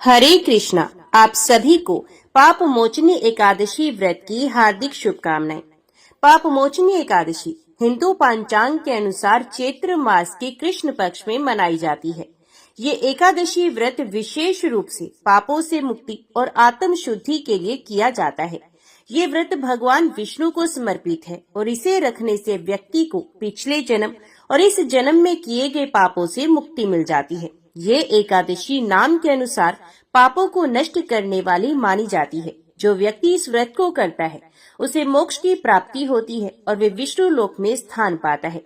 हरे कृष्णा। आप सभी को पाप मोचनी एकादशी व्रत की हार्दिक शुभकामनाएं। पाप मोचनी एकादशी हिंदू पंचांग के अनुसार चैत्र मास के कृष्ण पक्ष में मनाई जाती है। ये एकादशी व्रत विशेष रूप से पापों से मुक्ति और आत्म शुद्धि के लिए किया जाता है। ये व्रत भगवान विष्णु को समर्पित है और इसे रखने से व्यक्ति को पिछले जन्म और इस जन्म में किए गए पापों से मुक्ति मिल जाती है। ये एकादशी नाम के अनुसार पापों को नष्ट करने वाली मानी जाती है। जो व्यक्ति इस व्रत को करता है उसे मोक्ष की प्राप्ति होती है और वे विष्णु लोक में स्थान पाता है।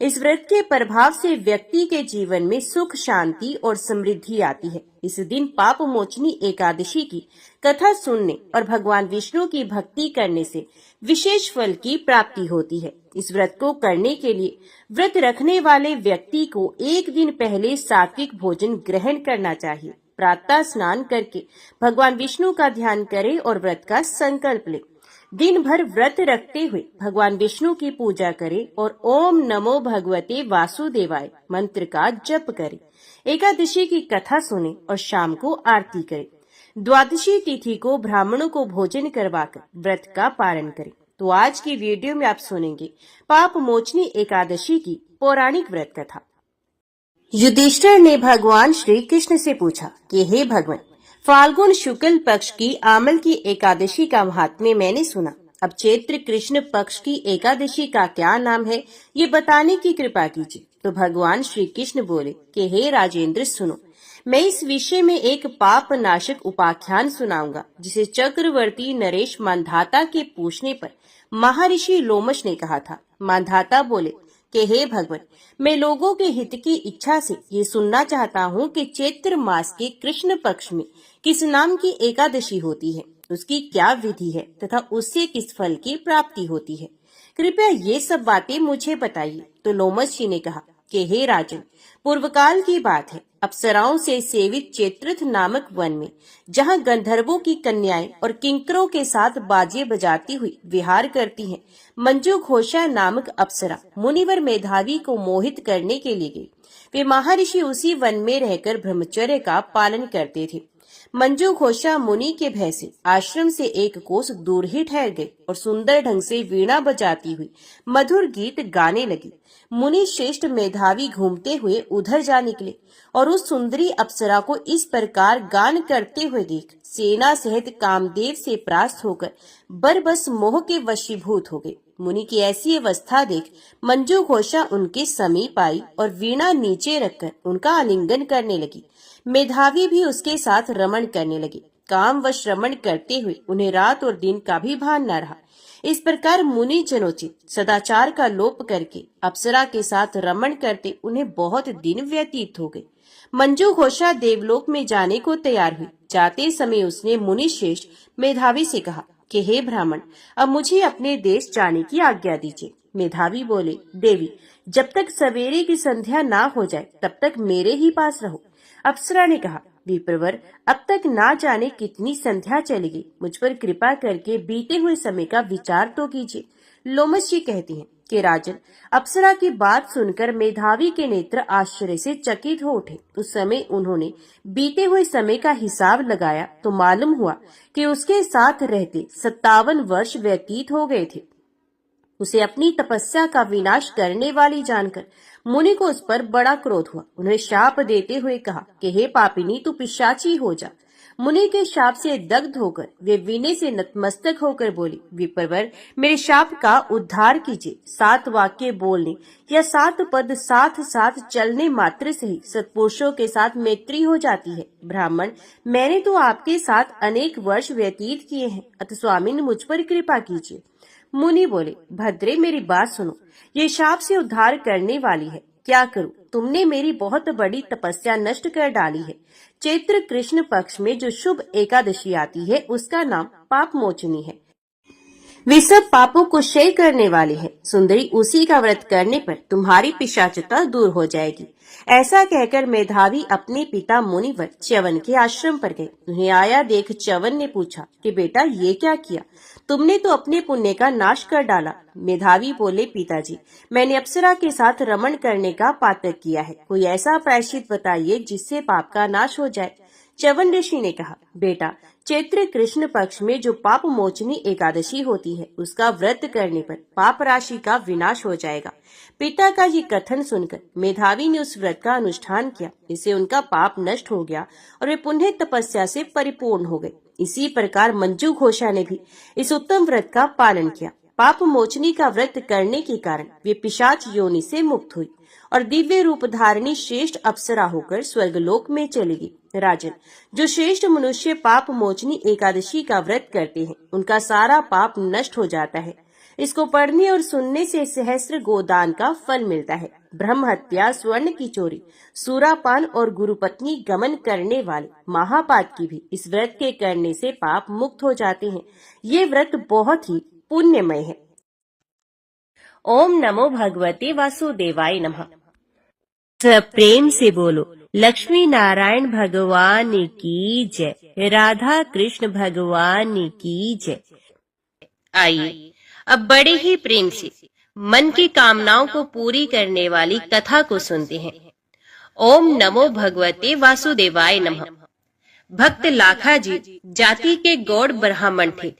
इस व्रत के प्रभाव से व्यक्ति के जीवन में सुख, शांति और समृद्धि आती है। इस दिन पाप मोचनी एकादशी की कथा सुनने और भगवान विष्णु की भक्ति करने से विशेष फल की प्राप्ति होती है। इस व्रत को करने के लिए व्रत रखने वाले व्यक्ति को एक दिन पहले सात्विक भोजन ग्रहण करना चाहिए। प्रातः स्नान करके भगवान विष्णु का ध्यान करें और व्रत का संकल्प लें। दिन भर व्रत रखते हुए भगवान विष्णु की पूजा करें और ओम नमो भगवते वासुदेवाय मंत्र का जप करें। एकादशी की कथा सुने और शाम को आरती करें। द्वादशी तिथि को ब्राह्मणों को भोजन करवाकर व्रत का पालन करें। तो आज की वीडियो में आप सुनेंगे पाप मोचनी एकादशी की पौराणिक व्रत कथा। युधिष्ठिर ने भगवान श्री कृष्ण से पूछा कि हे भगवान, फाल्गुन शुक्ल पक्ष की आमल की एकादशी का महात्म्य मैंने सुना। अब चैत्र कृष्ण पक्ष की एकादशी का क्या नाम है, ये बताने की कृपा कीजिए। तो भगवान श्री कृष्ण बोले कि हे राजेंद्र, सुनो, मैं इस विषय में एक पाप नाशक उपाख्यान सुनाऊंगा, जिसे चक्रवर्ती नरेश मांधाता के पूछने पर महर्षि लोमश ने कहा था। मांधाता बोले कि हे भगवान, मैं लोगों के हित की इच्छा से ये सुनना चाहता हूँ कि चैत्र मास के कृष्ण पक्ष में किस नाम की एकादशी होती है, उसकी क्या विधि है तथा उससे किस फल की प्राप्ति होती है। कृपया ये सब बातें मुझे बताइए। तो लोमश जी ने कहा कि हे राजन, पूर्व काल की बात है। अप्सराओं से सेवित चैत्रथ नामक वन में, जहाँ गंधर्वों की कन्याएं और किंकरों के साथ बाजे बजाती हुई विहार करती हैं, मंजू घोषा नामक अप्सरा मुनिवर मेधावी को मोहित करने के लिए गई। वे महर्षि उसी वन में रहकर ब्रह्मचर्य का पालन करते थे। मंजू घोषा मुनि के भय से आश्रम से एक कोस दूर ही ठहर गई और सुंदर ढंग से वीणा बजाती हुई मधुर गीत गाने लगी। मुनि श्रेष्ठ मेधावी घूमते हुए उधर जा निकले और उस सुंदरी अप्सरा को इस प्रकार गान करते हुए देख सेना सहित कामदेव से परास्त होकर बरबस मोह के वशीभूत हो गए। मुनि की ऐसी अवस्था देख मंजू घोषा उनके समीप आई और वीणा नीचे रखकर उनका आलिंगन करने लगी। मेधावी भी उसके साथ रमण करने लगे। कामवश रमण करते हुए उन्हें रात और दिन का भी भान न रहा। इस प्रकार मुनि जनोचित सदाचार का लोप करके अप्सरा के साथ रमण करते उन्हें बहुत दिन व्यतीत हो गए। मंजू घोषा देवलोक में जाने को तैयार हुई। जाते समय उसने मुनि श्रेष्ठ मेधावी से कहा कि हे ब्राह्मण, अब मुझे अपने देश जाने की आज्ञा दीजिए। मेधावी बोले, देवी, जब तक सवेरे की संध्या ना हो जाए तब तक मेरे ही पास रहो। अप्सरा ने कहा, विप्रवर, अब तक ना जाने कितनी संध्या चलेगी, मुझ पर कृपा करके बीते हुए समय का विचार तो कीजिए। लोमश जी कहती हैं कि राजन, अप्सरा की बात सुनकर मेधावी के नेत्र आश्चर्य से चकित हो उठे। उस समय उन्होंने बीते हुए समय का हिसाब लगाया तो मालूम हुआ कि उसके साथ रहते 57 वर्ष व्यतीत हो गए थे। उसे अपनी तपस्या का विनाश करने वाली जानकर मुनि को उस पर बड़ा क्रोध हुआ। उन्हें शाप देते हुए कहा कि हे पापिनी, तू पिशाची हो जा। मुनि के शाप से दग्ध होकर वे विनय से नतमस्तक होकर बोली, विप्रवर, मेरे शाप का उद्धार कीजिए। 7 वाक्य बोलने या 7 पद साथ साथ चलने मात्र से ही सत्पुरुषों के साथ मैत्री हो जाती है। ब्राह्मण, मैंने तो आपके साथ अनेक वर्ष व्यतीत किए हैं, अतः स्वामी मुझ पर कृपा कीजिए। मुनि बोले, भद्रे, मेरी बात सुनो, ये शाप से उद्धार करने वाली है। क्या करूं? तुमने मेरी बहुत बड़ी तपस्या नष्ट कर डाली है। चैत्र कृष्ण पक्ष में जो शुभ एकादशी आती है उसका नाम पाप मोचनी है। वे सब पापों को क्षय करने वाले हैं। सुंदरी, उसी का व्रत करने पर तुम्हारी पिशाचता दूर हो जाएगी। ऐसा कहकर मेधावी अपने पिता मुनिवर च्यवन के आश्रम पर गए। उन्हें आया देख च्यवन ने पूछा कि बेटा, ये क्या किया? तुमने तो अपने पुण्य का नाश कर डाला। मेधावी बोले, पिताजी, मैंने अप्सरा के साथ रमण करने का पातक किया है। कोई ऐसा प्रायश्चित बताइए जिससे पाप का नाश हो जाए। च्यवन ऋषि ने कहा, बेटा, चैत्र कृष्ण पक्ष में जो पाप मोचनी एकादशी होती है, उसका व्रत करने पर पाप राशि का विनाश हो जाएगा। पिता का ये कथन सुनकर मेधावी ने उस व्रत का अनुष्ठान किया। इससे उनका पाप नष्ट हो गया और वे पुण्य तपस्या से परिपूर्ण हो गए। इसी प्रकार मंजू घोषा ने भी इस उत्तम व्रत का पालन किया। पाप मोचनी का व्रत करने के कारण वे पिशाच योनि से मुक्त हुई और दिव्य रूप धारिणी श्रेष्ठ अप्सरा होकर स्वर्गलोक में चली गई। राजन, जो श्रेष्ठ मनुष्य पाप मोचनी एकादशी का व्रत करते हैं, उनका सारा पाप नष्ट हो जाता है। इसको पढ़ने और सुनने से सहस्त्र गोदान का फल मिलता है। ब्रह्म हत्या, स्वर्ण की चोरी, सूरापान और गुरुपत्नी गमन करने वाले महापातकी भी इस व्रत के करने से पाप मुक्त हो जाते हैं। ये व्रत बहुत ही पुण्यमय है। ओम नमो भगवते वासुदेवाय नमः। सब प्रेम से बोलो, लक्ष्मी नारायण भगवान की जय, राधा कृष्ण भगवान की जय। आइए अब बड़े ही प्रेम से मन की कामनाओं को पूरी करने वाली कथा को सुनते हैं। ओम नमो भगवते वासुदेवाय नमः। भक्त लाखा जी जाति के गौड़ ब्राह्मण थे।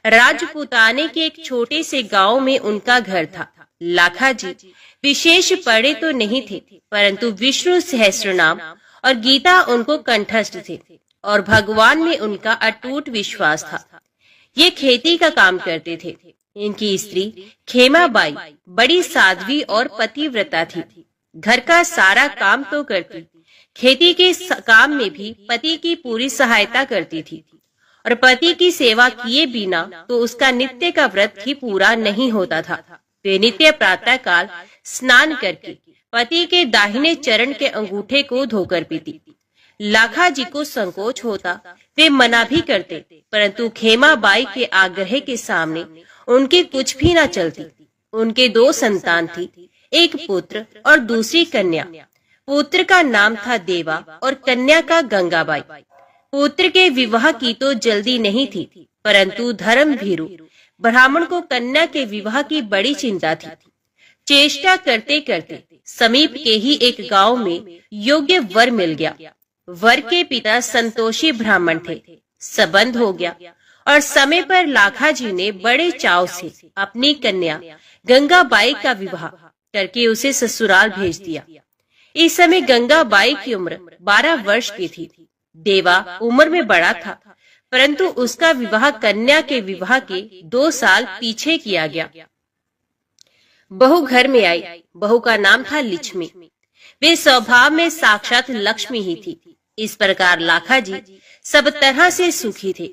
राजपुताने के एक छोटे से गांव में उनका घर था। लाखा जी विशेष पढ़े तो नहीं थे, परंतु विष्णु सहस्त्रनाम और गीता उनको कंठस्थ थे और भगवान में उनका अटूट विश्वास था। ये खेती का काम करते थे। इनकी स्त्री खेमाबाई बड़ी साध्वी और पतिव्रता थी। घर का सारा काम तो करती, खेती के काम में भी पति की पूरी सहायता करती थी और पति की सेवा किए बिना तो उसका नित्य का व्रत ही पूरा नहीं होता था। वे नित्य प्रातः काल स्नान करके पति के दाहिने चरण के अंगूठे को धोकर पीती। लाखा जी को संकोच होता, वे मना भी करते, परंतु खेमाबाई के आग्रह के सामने उनकी कुछ भी न चलती। उनके 2 संतान थी, एक पुत्र और दूसरी कन्या। पुत्र का नाम था देवा और कन्या का गंगाबाई। पुत्र के विवाह की तो जल्दी नहीं थी, परंतु धर्म भीरु ब्राह्मण को कन्या के विवाह की बड़ी चिंता थी। चेष्टा करते करते समीप के ही एक गांव में योग्य वर मिल गया। वर के पिता संतोषी ब्राह्मण थे। संबंध हो गया और समय पर लाखा जी ने बड़े चाव से अपनी कन्या गंगाबाई का विवाह करके उसे ससुराल भेज दिया। इस समय गंगाबाई की उम्र 12 वर्ष की थी। देवा उम्र में बड़ा था, परंतु उसका विवाह कन्या के विवाह के 2 साल पीछे किया गया। बहू घर में आई। बहू का नाम था लक्ष्मी। वे स्वभाव में साक्षात लक्ष्मी ही थी। इस प्रकार लाखा जी सब तरह से सुखी थे।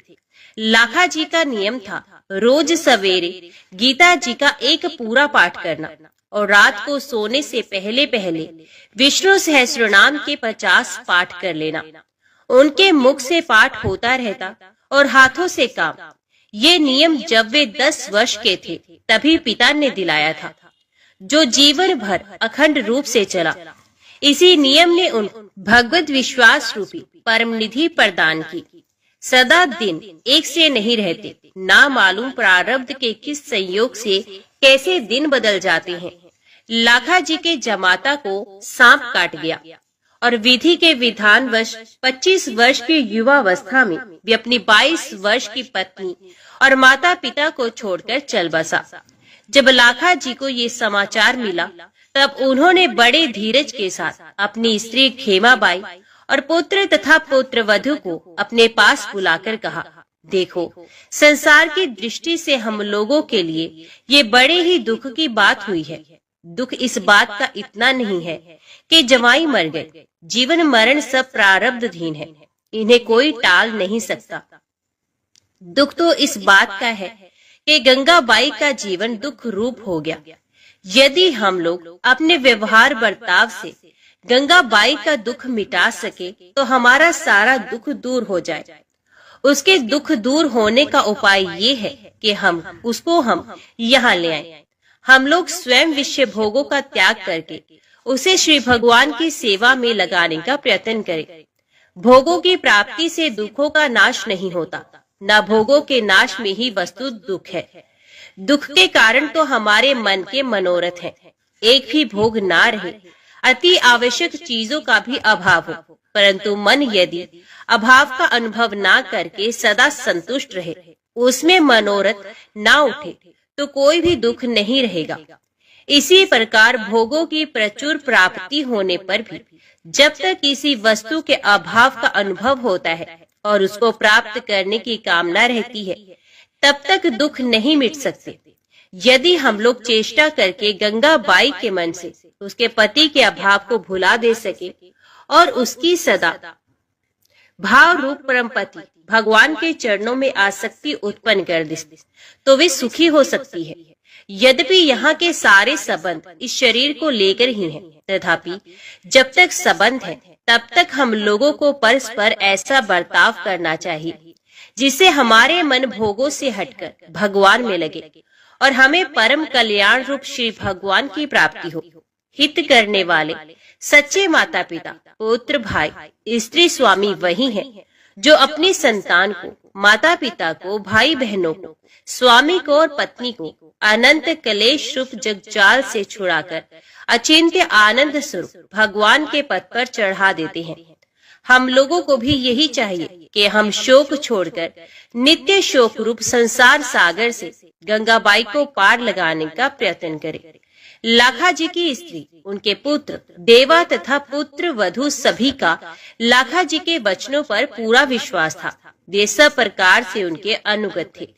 लाखा जी का नियम था रोज सवेरे गीता जी का एक पूरा पाठ करना और रात को सोने से पहले पहले विष्णु सहस्त्रनाम के 50 पाठ कर लेना। उनके मुख से पाठ होता रहता और हाथों से काम। ये नियम जब वे 10 वर्ष के थे तभी पिता ने दिलाया था, जो जीवन भर अखंड रूप से चला। इसी नियम ने उन भगवत विश्वास रूपी परम निधि प्रदान की। सदा दिन एक से नहीं रहते, ना मालूम प्रारब्ध के किस संयोग से कैसे दिन बदल जाते हैं। लाखा जी के जमाता को सांप काट गया और विधि के विधानवश 25 वर्ष की युवावस्था में वे अपनी 22 वर्ष की पत्नी और माता पिता को छोड़कर चल बसा। जब लाखा जी को ये समाचार मिला, तब उन्होंने बड़े धीरज के साथ अपनी स्त्री खेमाबाई और पुत्र तथा पुत्रवधू को अपने पास बुलाकर कहा, देखो, संसार की दृष्टि से हम लोगों के लिए ये बड़े ही दुख की बात हुई है। दुख इस बात का इतना नहीं है कि जवाई मर गए। जीवन मरण सब प्रारब्धधीन है, इन्हें कोई टाल नहीं सकता। दुख तो इस बात का है कि गंगाबाई का जीवन दुख रूप हो गया। यदि हम लोग अपने व्यवहार बर्ताव से गंगाबाई का दुख मिटा सके तो हमारा सारा दुख दूर हो जाए। उसके दुख दूर होने का उपाय ये है कि हम यहाँ ले आए। हम लोग स्वयं विषय भोगों का त्याग करके उसे श्री भगवान की सेवा में लगाने का प्रयत्न करें। भोगों की प्राप्ति से दुखों का नाश नहीं होता, न भोगों के नाश में ही वस्तु दुख है। दुख के कारण तो हमारे मन के मनोरथ हैं। एक भी भोग ना रहे, अति आवश्यक चीजों का भी अभाव हो, परंतु मन यदि अभाव का अनुभव ना करके सदा संतुष्ट रहे, उसमें मनोरथ ना उठे, तो कोई भी दुख नहीं रहेगा। इसी प्रकार भोगों की प्रचुर प्राप्ति होने पर भी जब तक किसी वस्तु के अभाव का अनुभव होता है और उसको प्राप्त करने की कामना रहती है, तब तक दुख नहीं मिट सकते। यदि हम लोग चेष्टा करके गंगाबाई के मन से उसके पति के अभाव को भुला दे सके और उसकी सदा भाव रूप परम पति भगवान के चरणों में आसक्ति उत्पन्न कर दे, तो वे सुखी हो सकती है। यद्यपि यहाँ के सारे संबंध इस शरीर को लेकर ही हैं, तथापि जब तक संबंध है तब तक हम लोगों को परस्पर ऐसा बर्ताव करना चाहिए जिससे हमारे मन भोगों से हटकर भगवान में लगे और हमें परम कल्याण रूप श्री भगवान की प्राप्ति हो। हित करने वाले सच्चे माता पिता, पुत्र, भाई, स्त्री, स्वामी वही हैं जो अपनी संतान को, माता पिता को, भाई बहनों को, स्वामी को और पत्नी को अनंत कलेश रूप जगजाल से छुड़ाकर अचिंत्य आनंद स्वरूप भगवान के पद पर चढ़ा देते हैं। हम लोगों को भी यही चाहिए कि हम शोक छोड़कर नित्य शोक रूप संसार सागर से गंगाबाई को पार लगाने का प्रयत्न करें। लाखा जी की स्त्री, उनके पुत्र, देवा तथा पुत्र वधु सभी का लाखा जी के वचनों पर पूरा विश्वास था। वे सब प्रकार से उनके अनुगत थे,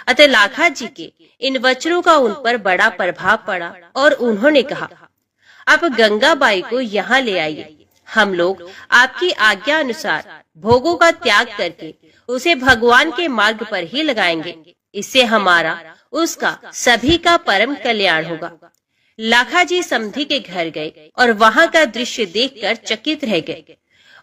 अतः लाखा जी के इन वचनों का उन पर बड़ा प्रभाव पड़ा और उन्होंने कहा, आप गंगाबाई को यहाँ ले आइए। हम लोग आपकी आज्ञा अनुसार भोगों का त्याग करके उसे भगवान के मार्ग पर ही लगाएंगे। इससे हमारा, उसका, सभी का परम कल्याण होगा। लाखा जी समधी के घर गए और वहाँ का दृश्य देखकर चकित रह गए।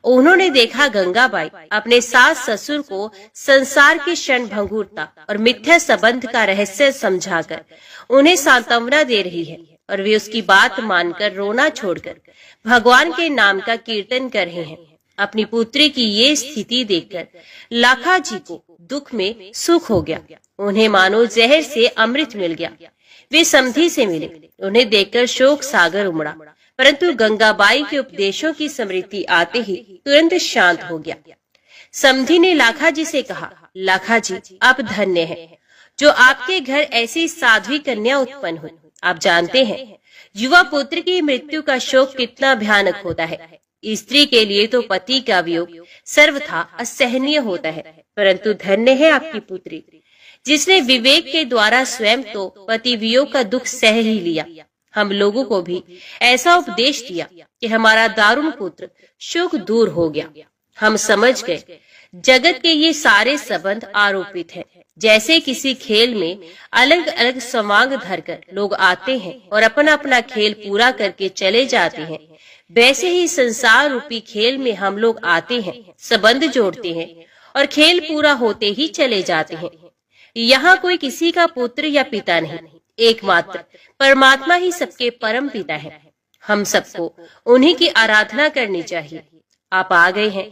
उन्होंने देखा गंगाबाई अपने सास ससुर को संसार की क्षण भंगुरता और मिथ्या संबंध का रहस्य समझाकर उन्हें सांत्वना दे रही है और वे उसकी बात मानकर रोना छोड़कर भगवान के नाम का कीर्तन कर रहे हैं। अपनी पुत्री की ये स्थिति देखकर लाखा जी को दुख में सुख हो गया। उन्हें मानो जहर से अमृत मिल गया। वे समधी से मिले, उन्हें देखकर शोक सागर उमड़ा, परंतु गंगाबाई के उपदेशों की स्मृति आते ही तुरंत शांत हो गया। समधी ने लाखा जी से कहा, लाखा जी, आप धन्य हैं जो आपके घर ऐसी साध्वी कन्या उत्पन्न हुई। आप जानते हैं युवा पुत्र की मृत्यु का शोक कितना भयानक होता है। स्त्री के लिए तो पति का वियोग सर्वथा असहनीय होता है, परंतु धन्य है आपकी पुत्री जिसने विवेक के द्वारा स्वयं तो पति वियोग का दुख सह ही लिया। हम लोगों को भी ऐसा उपदेश दिया कि हमारा दारुण पुत्र शोक दूर हो गया। हम समझ गए जगत के ये सारे संबंध आरोपित हैं। जैसे किसी खेल में अलग अलग समांग धरकर लोग आते हैं और अपना अपना खेल पूरा करके चले जाते हैं, वैसे ही संसार रूपी खेल में हम लोग आते हैं, संबंध जोड़ते हैं और खेल पूरा होते ही चले जाते हैं। यहाँ कोई किसी का पुत्र या पिता नहीं, एकमात्र परमात्मा ही सबके परम पिता है। हम सबको उन्हीं की आराधना करनी चाहिए। आप आ गए हैं,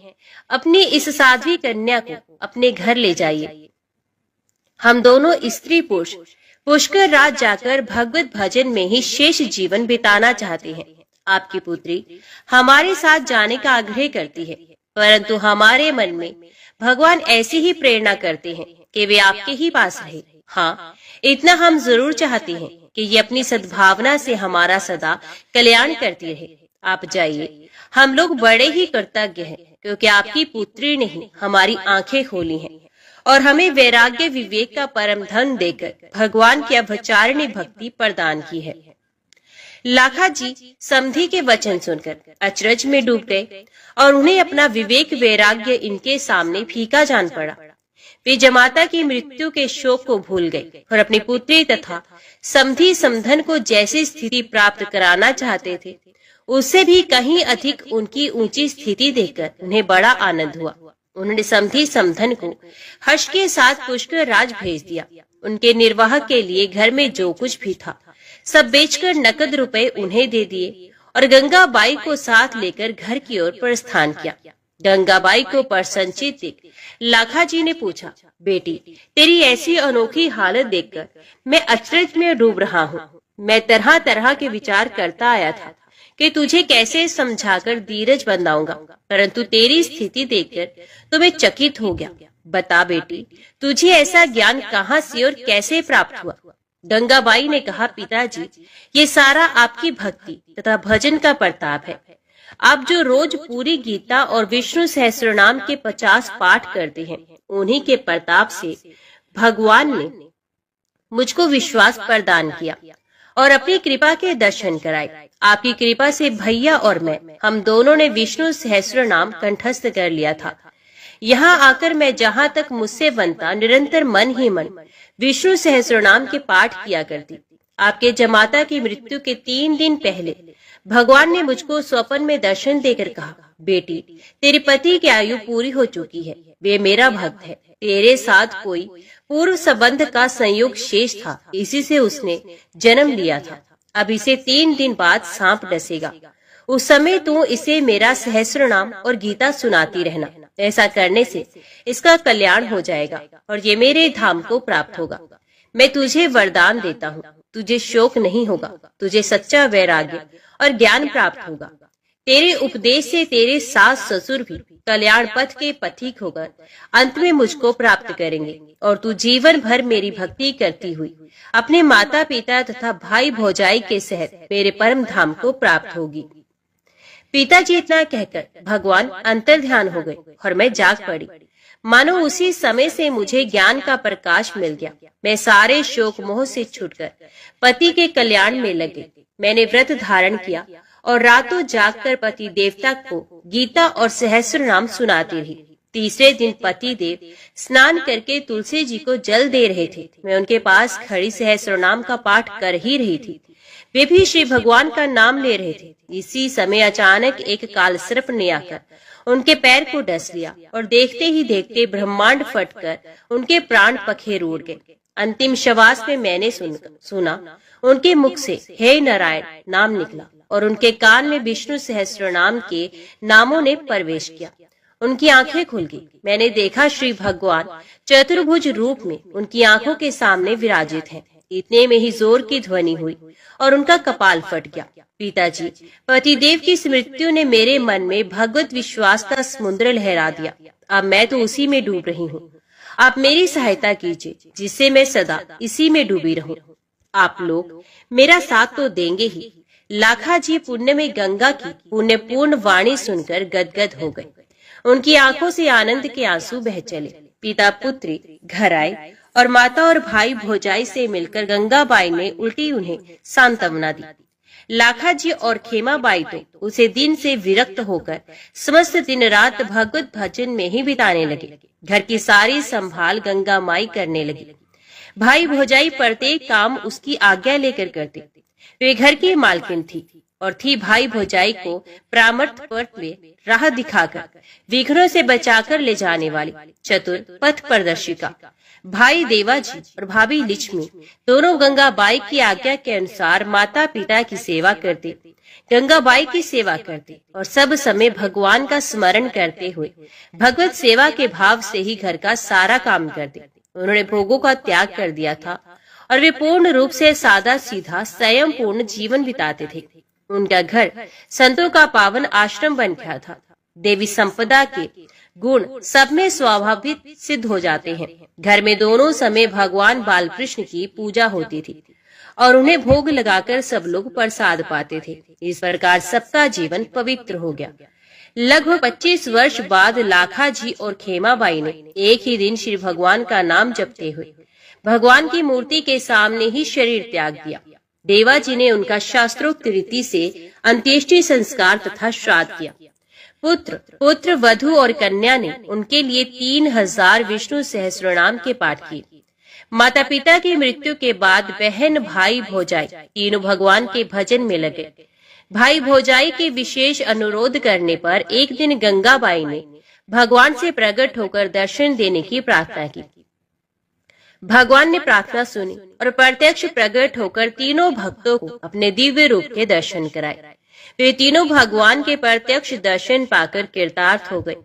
अपनी इस साध्वी कन्या को अपने घर ले जाइए। हम दोनों स्त्री पुरुष पुष्कर राज जाकर भगवत भजन में ही शेष जीवन बिताना चाहते हैं। आपकी पुत्री हमारे साथ जाने का आग्रह करती है, परंतु हमारे मन में भगवान ऐसी ही प्रेरणा करते हैं कि वे आपके ही पास रहे। हाँ, इतना हम जरूर चाहते हैं कि ये अपनी सद्भावना से हमारा सदा कल्याण करती रहे। आप जाइए, हम लोग बड़े ही कृतज्ञ हैं क्योंकि आपकी पुत्री ने ही हमारी आंखें खोली हैं और हमें वैराग्य विवेक का परम धन देकर भगवान की अभचारिणी भक्ति प्रदान की है। लाखा जी समधी के वचन सुनकर अचरज में डूब गए और उन्हें अपना विवेक वैराग्य इनके सामने फीका जान पड़ा। वे जमाता की मृत्यु के शोक को भूल गए और अपनी पुत्री तथा समधी समधन को जैसी स्थिति प्राप्त कराना चाहते थे, उससे भी कहीं अधिक उनकी ऊंची स्थिति देखकर उन्हें बड़ा आनंद हुआ। उन्होंने समधी समधन को हर्ष के साथ पुष्कर राज भेज दिया। उनके निर्वाह के लिए घर में जो कुछ भी था सब बेचकर नकद रुपए उन्हें दे दिए और गंगाबाई को साथ लेकर घर की ओर प्रस्थान किया। गंगाबाई को प्रसन्नचित देख लाखा जी ने पूछा, बेटी, तेरी ऐसी अनोखी हालत देखकर मैं अचरज में डूब रहा हूँ। मैं तरह तरह के विचार करता आया था कि तुझे कैसे समझाकर धीरज बंधाऊंगा, परंतु तेरी स्थिति देखकर तो मैं चकित हो गया। बता बेटी, तुझे ऐसा ज्ञान कहाँ से और कैसे प्राप्त हुआ? गंगाबाई ने कहा, पिताजी, ये सारा आपकी भक्ति तथा भजन का प्रताप है। आप जो रोज पूरी गीता और विष्णु सहस्त्रनाम के 50 पाठ करते हैं, उन्हीं के प्रताप से भगवान ने मुझको विश्वास प्रदान किया और अपनी कृपा के दर्शन कराए। आपकी कृपा से भैया और मैं, हम दोनों ने विष्णु सहस्त्रनाम कंठस्थ कर लिया था। यहाँ आकर मैं जहाँ तक मुझसे बनता निरंतर मन ही मन विष्णु सहस्त्रनाम के पाठ किया करती। आपके जमाता की मृत्यु के 3 दिन पहले भगवान ने मुझको स्वप्न में दर्शन देकर कहा, बेटी, तेरे पति की आयु पूरी हो चुकी है, वे मेरा भक्त है, तेरे साथ कोई पूर्व संबंध का संयोग शेष था, इसी से उसने जन्म लिया था। अब इसे 3 दिन बाद सांप डसेगा, उस समय तू इसे मेरा सहस्त्रनाम और गीता सुनाती रहना। ऐसा करने से इसका कल्याण हो जाएगा और ये मेरे धाम को प्राप्त होगा। मैं तुझे वरदान देता हूँ, तुझे शोक नहीं होगा, तुझे सच्चा वैराग्य और ज्ञान प्राप्त होगा। तेरे उपदेश से तेरे सास ससुर भी कल्याण पथ के पथिक होकर अंत में मुझको प्राप्त करेंगे और तू जीवन भर मेरी भक्ति करती हुई अपने माता पिता तथा भाई भौजाई के सहित मेरे परम धाम को प्राप्त होगी। पिताजी इतना कहकर भगवान अंतर ध्यान हो गए और मैं जाग पड़ी। मानो उसी समय से मुझे ज्ञान का प्रकाश मिल गया। मैं सारे शोक मोह से छूटकर पति के कल्याण में लग गई। मैंने व्रत धारण किया और रातों जागकर पति देवता को गीता और सहस्त्र नाम सुनाती रही। तीसरे दिन पति देव स्नान करके तुलसी जी को जल दे रहे थे। मैं उनके पास खड़ी सहस्त्र नाम का पाठ कर ही रही थी। वे भी श्री भगवान का नाम ले रहे थे। इसी समय अचानक एक काल सर्प ने आकर उनके पैर को डस लिया और देखते ही देखते ब्रह्मांड फटकर उनके प्राण पखेर उड़ गए। अंतिम श्वास में मैंने सुना उनके मुख से हे नारायण नाम निकला और उनके कान में विष्णु सहस्त्र नाम के नामों ने प्रवेश किया। उनकी आंखें खुल गई। मैंने देखा श्री भगवान चतुर्भुज रूप में उनकी आंखों के सामने विराजित हैं। इतने में ही जोर की ध्वनि हुई और उनका कपाल फट गया। पिताजी, पतिदेव की मृत्यु ने मेरे मन में भगवत विश्वास का समुद्र लहरा दिया। अब मैं तो उसी में डूब रही हूँ। आप मेरी सहायता कीजिए जिससे मैं सदा इसी में डूबी रहूं। आप लोग मेरा साथ तो देंगे ही। लाखा जी पुण्य में गंगा की पुण्यपूर्ण वाणी सुनकर गदगद हो गए। उनकी आंखों से आनंद के आंसू बह चले। पिता पुत्री घर आए और माता और भाई भौजाई से मिलकर गंगाबाई ने उल्टी उन्हें सांत्वना दी। लाखा जी और खेमाबाई तो उसे दिन से विरक्त होकर समस्त दिन रात भगवत भजन में ही बिताने लगे। घर की सारी संभाल गंगा माई करने लगी। भाई भौजाई प्रत्येक काम उसकी आज्ञा लेकर करते। वे घर की मालकिन थी और थी भाई भौजाई को प्रामर्थ पथ में राह दिखाकर विघ्नों से बचाकर ले जाने वाली चतुर पथ प्रदर्शिका। भाई देवाजी और भाभी लक्ष्मी दोनों गंगाबाई की आज्ञा के अनुसार माता पिता की सेवा करते, गंगाबाई की सेवा करते और सब समय भगवान का स्मरण करते हुए भगवत सेवा के भाव से ही घर का सारा काम करते। उन्होंने भोगों का त्याग कर दिया था और वे पूर्ण रूप से सादा सीधा संयम पूर्ण जीवन बिताते थे। उनका घर संतों का पावन आश्रम बन गया था। देवी संपदा के गुण सब में स्वाभाविक सिद्ध हो जाते हैं। घर में दोनों समय भगवान बालकृष्ण की पूजा होती थी और उन्हें भोग लगाकर सब लोग प्रसाद पाते थे। इस प्रकार सबका जीवन पवित्र हो गया। लगभग 25 वर्ष बाद लाखा जी और खेमाबाई ने एक ही दिन श्री भगवान का नाम जपते हुए भगवान की मूर्ति के सामने ही शरीर त्याग दिया। देवाजी ने उनका शास्त्रोक्त रीति से अंत्येष्टि संस्कार तथा श्राद्ध किया। पुत्र वधु और कन्या ने उनके लिए 3000 विष्णु सहस्त्रनाम के पाठ किए। माता पिता की मृत्यु के बाद बहन भाई भौजाई तीनों भगवान के भजन में लगे। भाई भौजाई के विशेष अनुरोध करने पर एक दिन गंगाबाई ने भगवान से प्रकट होकर दर्शन देने की प्रार्थना की। भगवान ने प्रार्थना सुनी और प्रत्यक्ष प्रकट होकर तीनों भक्तों को अपने दिव्य रूप के दर्शन कराए। वे तीनों भगवान के प्रत्यक्ष दर्शन पाकर कृतार्थ हो गए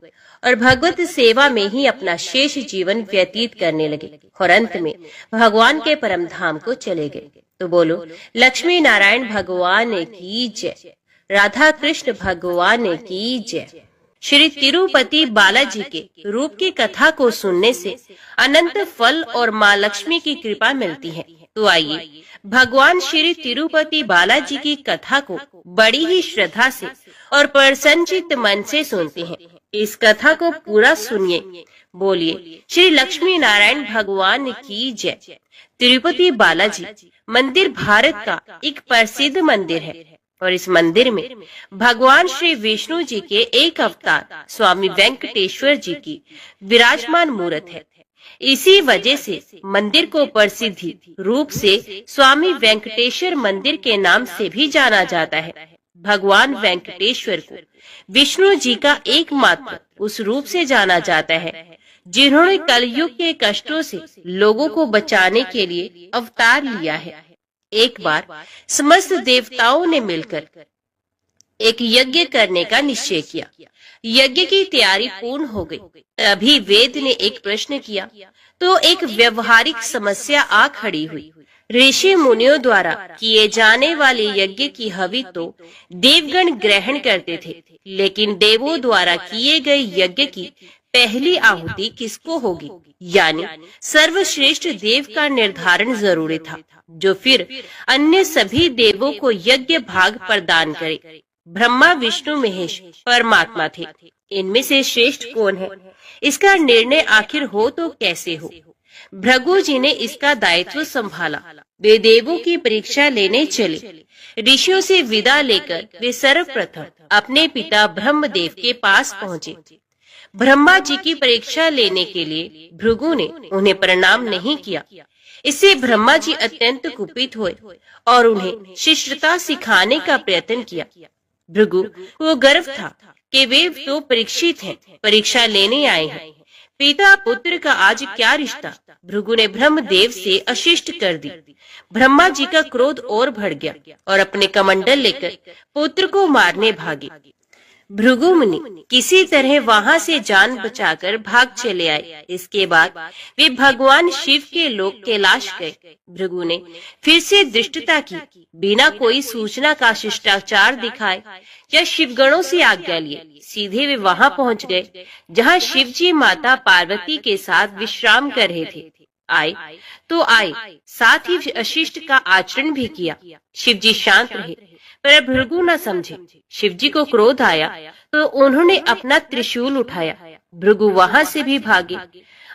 और भगवत सेवा में ही अपना शेष जीवन व्यतीत करने लगे और अंत में भगवान के परम धाम को चले गए। तो बोलो लक्ष्मी नारायण भगवान की जय। राधा कृष्ण भगवान की जय। श्री तिरुपति बालाजी के रूप की कथा को सुनने से अनंत फल और माँ लक्ष्मी की कृपा मिलती है। तो आइए भगवान श्री तिरुपति बालाजी की कथा को बड़ी ही श्रद्धा से और प्रसन्नचित्त मन से सुनते हैं। इस कथा को पूरा सुनिए। बोलिए श्री लक्ष्मी नारायण भगवान की जय। तिरुपति बालाजी मंदिर भारत का एक प्रसिद्ध मंदिर है और इस मंदिर में भगवान श्री विष्णु जी के एक अवतार स्वामी वेंकटेश्वर जी की विराजमान मूर्त है। इसी वजह से मंदिर को प्रसिद्धि रूप से स्वामी वेंकटेश्वर मंदिर के नाम से भी जाना जाता है। भगवान वेंकटेश्वर को विष्णु जी का एकमात्र उस रूप से जाना जाता है जिन्होंने कलयुग के कष्टों से लोगों को बचाने के लिए अवतार लिया है। एक बार समस्त देवताओं ने मिलकर एक यज्ञ करने का निश्चय किया। यज्ञ की तैयारी पूर्ण हो गई। तभी वेद ने एक प्रश्न किया तो एक व्यवहारिक समस्या आ खड़ी हुई। ऋषि मुनियों द्वारा किए जाने वाले यज्ञ की हवि तो देवगण ग्रहण करते थे, लेकिन देवों द्वारा किए गए यज्ञ की पहली आहुति किसको होगी, यानी सर्वश्रेष्ठ देव का निर्धारण जरूरी था, जो फिर अन्य सभी देवों को यज्ञ भाग प्रदान करे। ब्रह्मा विष्णु महेश परमात्मा थे। इनमें से श्रेष्ठ कौन है, इसका निर्णय आखिर हो तो कैसे हो। भृगु जी ने इसका दायित्व संभाला। वे देवों की परीक्षा लेने चले। ऋषियों से विदा लेकर वे सर्वप्रथम अपने पिता ब्रह्मदेव के पास पहुँचे। ब्रह्मा जी की परीक्षा लेने के लिए भृगु ने उन्हें प्रणाम नहीं किया। इससे ब्रह्मा जी अत्यंत कुपित हुए और उन्हें शिष्टता सिखाने का प्रयत्न किया। भृगु को गर्व था कि वे तो परीक्षित हैं, परीक्षा लेने आए हैं। पिता पुत्र का आज क्या रिश्ता। भृगु ने ब्रह्मदेव से अशिष्ट कर दी। ब्रह्मा जी का क्रोध और बढ़ गया और अपने कमंडल लेकर पुत्र को मारने भागे। भृगु मुनि किसी तरह वहां से जान बचाकर भाग चले आए। इसके बाद वे भगवान शिव के लोक कैलाश गए। भृगु ने फिर से दृष्टता की, बिना कोई सूचना का शिष्टाचार दिखाए या शिवगणों से आज्ञा लिए सीधे वे वहां पहुंच गए जहां शिव जी माता पार्वती के साथ विश्राम कर रहे थे। आए तो आए, साथ ही अशिष्ट का आचरण भी किया। शिव जी शांत रहे, पर भृगु न समझे। शिव जी को क्रोध आया तो उन्होंने अपना त्रिशूल उठाया। भृगु वहां से भी भागे।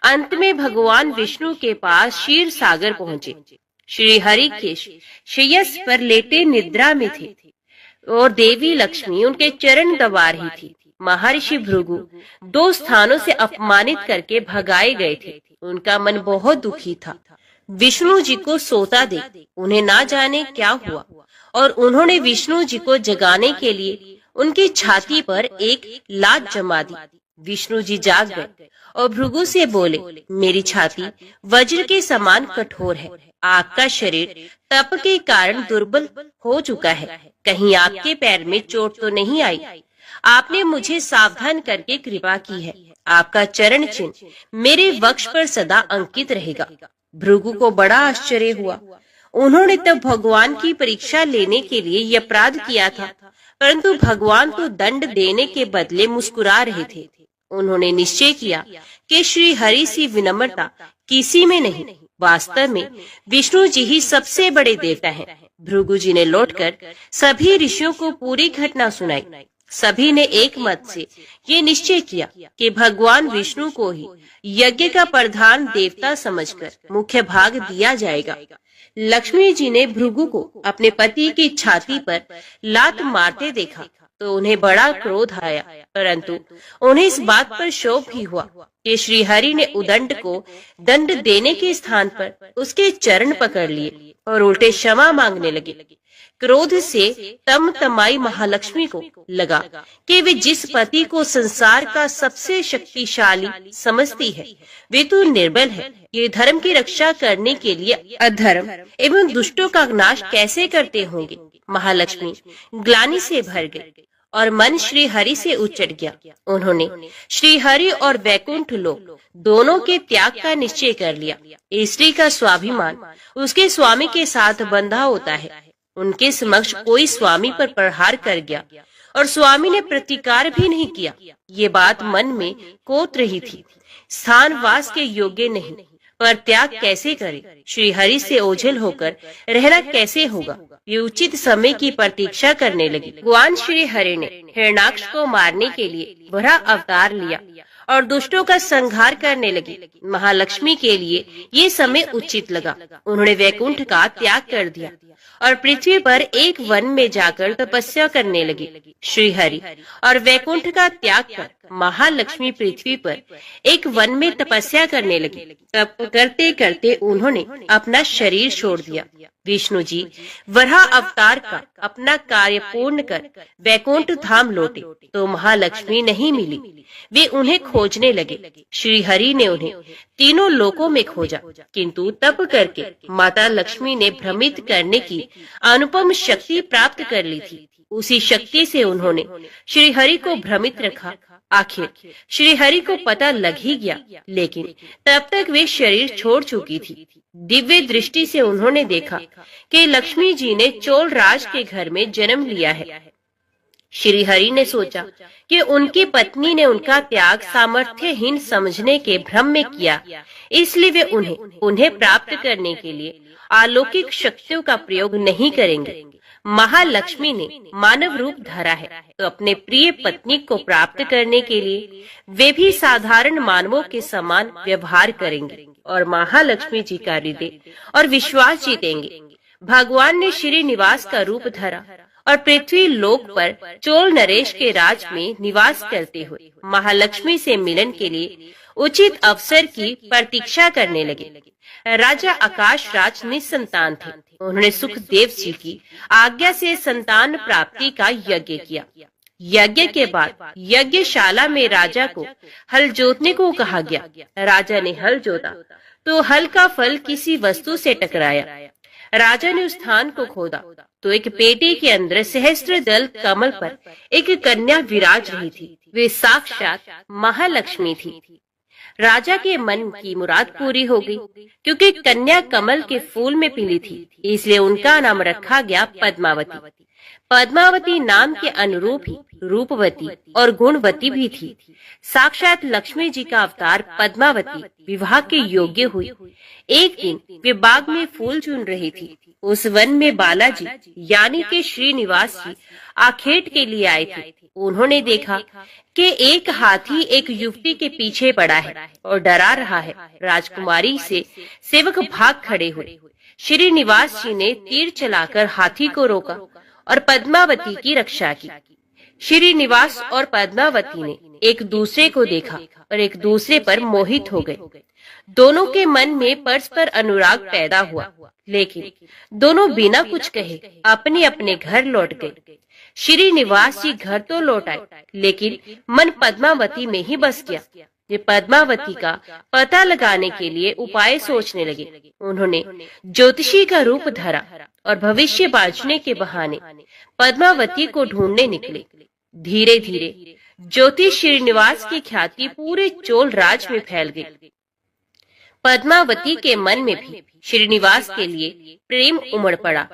अंत में भगवान विष्णु के पास क्षीर सागर पहुँचे। श्री हरि के श्रेयस पर लेटे निद्रा में थे और देवी लक्ष्मी उनके चरण दबा रही थी। महर्षि भृगु 2 स्थानों से अपमानित करके भगाए गए थे। उनका मन बहुत दुखी था। विष्णु जी को सोता देख उन्हें ना जाने क्या हुआ और उन्होंने विष्णु जी को जगाने के लिए उनकी छाती पर एक लात जमा दी। विष्णु जी जाग गए और भृगु से बोले, मेरी छाती वज्र के समान कठोर है। आपका शरीर तप के कारण दुर्बल हो चुका है। कहीं आपके पैर में चोट तो नहीं आई। आपने मुझे सावधान करके कृपा की है। आपका चरण चिन्ह मेरे वक्ष पर सदा अंकित रहेगा। भृगु को बड़ा आश्चर्य हुआ। उन्होंने तब भगवान की परीक्षा लेने के लिए यह अपराध किया था, परंतु भगवान तो दंड देने के बदले मुस्कुरा रहे थे। उन्होंने निश्चय किया कि श्री हरि सी विनम्रता किसी में नहीं, वास्तव में विष्णु जी ही सबसे बड़े देवता हैं। भृगु जी ने लौटकर सभी ऋषियों को पूरी घटना सुनाई। सभी ने एक मत से ये निश्चय किया कि भगवान विष्णु को ही यज्ञ का प्रधान देवता समझकर मुख्य भाग दिया जाएगा। लक्ष्मी जी ने भृगु को अपने पति की छाती पर लात मारते देखा तो उन्हें बड़ा क्रोध आया, परंतु उन्हें इस बात पर शोक भी हुआ कि श्री हरि ने उदंड को दंड देने के स्थान पर उसके चरण पकड़ लिए और उल्टे क्षमा मांगने लगे। क्रोध से तमतमाई महालक्ष्मी को लगा कि वे जिस पति को संसार का सबसे शक्तिशाली समझती है वे तो निर्बल है। ये धर्म की रक्षा करने के लिए अधर्म एवं दुष्टों का नाश कैसे करते होंगे। महालक्ष्मी ग्लानि से भर गई और मन श्री हरि से उचट गया। उन्होंने श्री हरि और वैकुंठ लोक दोनों के त्याग का निश्चय कर लिया। स्त्री का स्वाभिमान उसके स्वामी के साथ बंधा होता है। उनके समक्ष कोई स्वामी पर प्रहार कर गया और स्वामी ने प्रतिकार भी नहीं किया। ये बात मन में कोत रही थी। स्थानवास के योग्य नहीं, पर त्याग कैसे करे? श्री हरि से ओझल होकर रहना कैसे होगा? ये उचित समय की प्रतीक्षा करने लगी। भगवान श्री हरि ने हिरण्याक्ष को मारने के लिए बड़ा अवतार लिया और दुष्टों का संहार करने लगे। महालक्ष्मी के लिए ये समय उचित लगा। उन्होंने वैकुंठ का त्याग कर दिया और पृथ्वी पर एक वन में जाकर तपस्या करने लगे। श्री हरि और वैकुंठ का त्याग कर महालक्ष्मी पृथ्वी पर एक वन में तपस्या करने लगे। तप करते करते उन्होंने अपना शरीर छोड़ दिया। विष्णु जी वराह अवतार का अपना कार्य पूर्ण कर वैकुंठ धाम लौटे तो महालक्ष्मी नहीं मिली। वे उन्हें खोजने लगे। श्री हरि ने उन्हें तीनों लोकों में खोजा, किंतु तप करके माता लक्ष्मी ने भ्रमित करने की अनुपम शक्ति प्राप्त कर ली थी। उसी शक्ति से उन्होंने श्री हरि को भ्रमित रखा। आखिर श्री हरि को पता लग ही गया, लेकिन तब तक वे शरीर छोड़ चुकी थी। दिव्य दृष्टि से उन्होंने देखा कि लक्ष्मी जी ने चोल राज के घर में जन्म लिया है। श्री हरि ने सोचा कि उनकी पत्नी ने उनका त्याग सामर्थ्यहीन समझने के भ्रम में किया, इसलिए वे उन्हें प्राप्त करने के लिए अलौकिक शक्तियों का प्रयोग नहीं करेंगे। महालक्ष्मी ने मानव रूप धरा है, तो अपने प्रिय पत्नी को प्राप्त करने के लिए वे भी साधारण मानवों के समान व्यवहार करेंगे और महालक्ष्मी जी का हृदय और विश्वास जीतेंगे। भगवान ने श्रीनिवास का रूप धरा और पृथ्वी लोक पर चोल नरेश के राज में निवास करते हुए महालक्ष्मी से मिलन के लिए उचित अवसर की प्रतीक्षा करने लगे। राजा आकाश राज निसंतान थे। उन्होंने सुखदेव जी की आज्ञा से संतान प्राप्ति का यज्ञ किया। यज्ञ के बाद यज्ञशाला में राजा को हल जोतने को कहा गया। राजा ने हल जोता तो हल का फल किसी वस्तु से टकराया। राजा ने उस स्थान को खोदा तो एक पेटी के अंदर सहस्त्र दल कमल पर एक कन्या विराज रही थी। वे साक्षात महालक्ष्मी थी। राजा के मन की मुराद पूरी हो गई, क्योंकि कन्या कमल के फूल में पीली थी, इसलिए उनका नाम रखा गया पद्मावती। पद्मावती नाम के अनुरूप ही रूपवती और गुणवती भी थी। साक्षात लक्ष्मी जी का अवतार पद्मावती विवाह के योग्य हुई। एक दिन वे बाग में फूल चुन रही थी। उस वन में बालाजी यानी के श्रीनिवास जी आखेट के लिए आए थे। उन्होंने देखा कि एक हाथी एक युवती के पीछे पड़ा है और डरा रहा है। राजकुमारी से सेवक भाग खड़े हुए। श्रीनिवास जी ने तीर चलाकर हाथी को रोका और पद्मावती की रक्षा की। श्रीनिवास और पद्मावती ने एक दूसरे को देखा और एक दूसरे पर मोहित हो गए। दोनों के मन में परस्पर अनुराग पैदा हुआ, लेकिन दोनों बिना कुछ कहे अपने अपने घर लौट गए। श्रीनिवास जी घर तो लौट आए, लेकिन मन पद्मावती में ही बस गया। वे पद्मावती का पता लगाने के लिए उपाय सोचने लगे। उन्होंने ज्योतिषी का रूप धरा और भविष्य बांचने के बहाने पद्मावती को ढूंढने निकले। धीरे धीरे ज्योतिष श्रीनिवास की ख्याति पूरे चोल राज में फैल गई। पद्मावती के मन में भी श्रीनिवास के लिए प्रेम उमड़ पड़ा।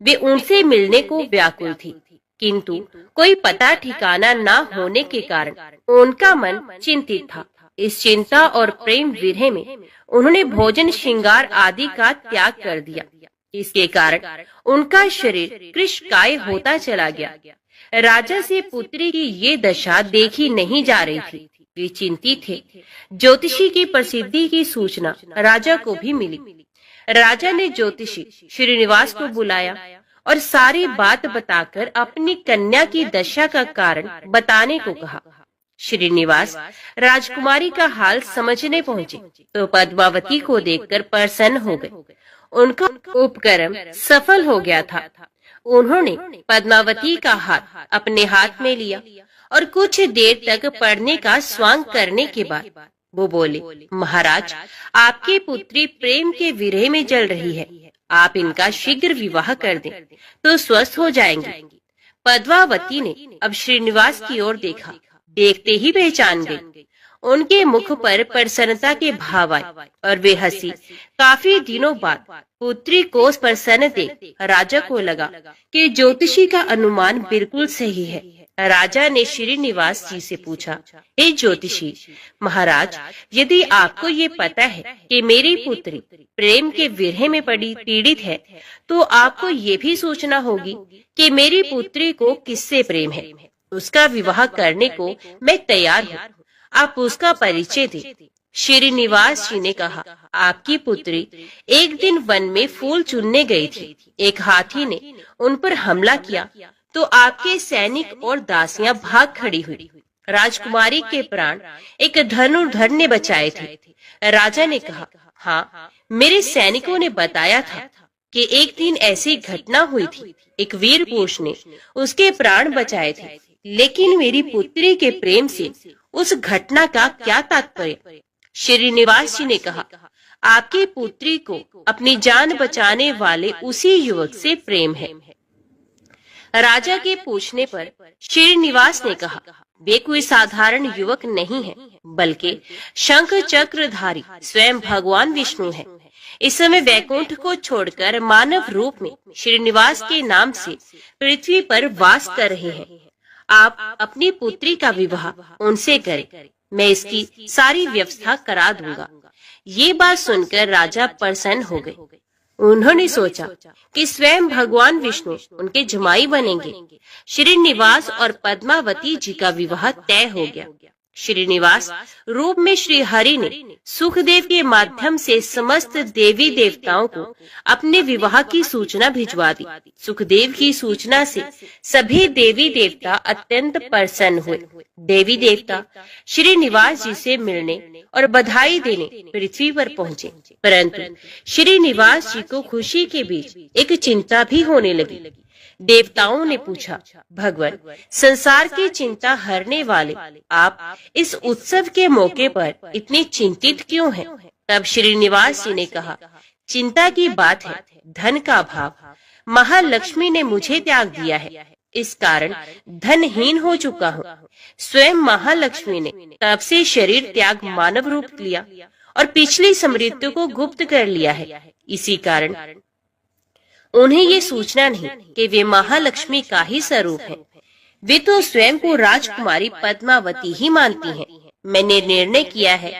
वे उनसे मिलने को व्याकुल थी, किंतु कोई पता ठिकाना न होने के कारण उनका मन चिंतित था। इस चिंता और प्रेम विरह में उन्होंने भोजन श्रृंगार आदि का त्याग कर दिया। इसके कारण उनका शरीर कृशकाय होता चला गया। राजा से पुत्री की ये दशा देखी नहीं जा रही थी। वे चिंतित थे। ज्योतिषी की प्रसिद्धि की सूचना राजा को भी मिली। राजा ने ज्योतिषी श्रीनिवास को बुलाया और सारी बात बताकर अपनी कन्या की दशा का कारण बताने को कहा। श्रीनिवास राजकुमारी का हाल समझने पहुँचे तो पद्मावती को देखकर प्रसन्न हो गए। उनका उपक्रम सफल हो गया था। उन्होंने पद्मावती का हाथ अपने हाथ में लिया और कुछ देर तक पढ़ने का स्वांग करने के बाद वो बोले, महाराज, आपकी पुत्री प्रेम के विरह में जल रही है। आप इनका शीघ्र विवाह कर दें तो स्वस्थ हो जाएंगे। पद्मावती ने अब श्रीनिवास की ओर देखा। देखते ही पहचान गई। उनके मुख पर प्रसन्नता के भाव आए और वे हंसी। काफी दिनों बाद पुत्री को प्रसन्न देख राजा को लगा कि ज्योतिषी का अनुमान बिल्कुल सही है। राजा ने श्रीनिवास जी से पूछा, हे ज्योतिषी महाराज, यदि आपको ये पता है कि मेरी पुत्री प्रेम के विरह में पीड़ित है, तो आपको ये भी सोचना होगी कि मेरी पुत्री को किससे प्रेम है। उसका विवाह करने को मैं तैयार हूँ। आप उसका परिचय दें। श्रीनिवास जी ने कहा, आपकी पुत्री एक दिन वन में फूल चुनने गई थी। एक हाथी ने उन पर हमला किया तो आपके सैनिक और दासियां भाग खड़ी हुई। राजकुमारी के प्राण एक धनुर्धर ने बचाए थे। राजा ने कहा, हाँ, मेरे सैनिकों ने बताया था कि एक दिन ऐसी घटना हुई थी। एक वीर पुरुष ने उसके प्राण बचाए थे, लेकिन मेरी पुत्री के प्रेम से उस घटना का क्या तात्पर्य। श्रीनिवास जी ने कहा, आपकी पुत्री को अपनी जान बचाने वाले उसी युवक से प्रेम है। राजा के पूछने पर श्रीनिवास ने कहा, वे कोई साधारण युवक नहीं है, बल्कि शंख चक्रधारी स्वयं भगवान विष्णु है। इस समय वैकुंठ को छोड़कर मानव रूप में श्रीनिवास के नाम से पृथ्वी पर वास कर रहे हैं। आप अपनी पुत्री का विवाह उनसे करें, मैं इसकी सारी व्यवस्था करा दूंगा। ये बात सुनकर राजा प्रसन्न हो गए। उन्होंने सोचा कि स्वयं भगवान विष्णु उनके जमाई बनेंगे। श्रीनिवास और पद्मावती जी का विवाह तय हो गया। श्रीनिवास रूप में श्री हरि ने सुखदेव के माध्यम से समस्त देवी देवताओं को अपने विवाह की सूचना भिजवा दी। सुखदेव की सूचना से सभी देवी देवता अत्यंत प्रसन्न हुए। देवी देवता श्रीनिवास जी से मिलने और बधाई देने पृथ्वी पर पहुँचे, परंतु श्रीनिवास जी को खुशी के बीच एक चिंता भी होने लगी। देवताओं ने पूछा, भगवान, संसार की चिंता हरने वाले आप इस उत्सव के मौके पर इतने चिंतित क्यों हैं? तब श्रीनिवास जी ने कहा, चिंता की बात है धन का अभाव। महालक्ष्मी ने मुझे त्याग दिया है, इस कारण धनहीन हो चुका हूँ। स्वयं महालक्ष्मी ने तब से शरीर त्याग मानव रूप लिया और पिछली समृद्धि को गुप्त कर लिया है। इसी कारण उन्हें ये सूचना नहीं कि वे महालक्ष्मी का ही स्वरूप हैं। वे तो स्वयं को राजकुमारी पद्मावती ही मानती हैं। मैंने निर्णय किया है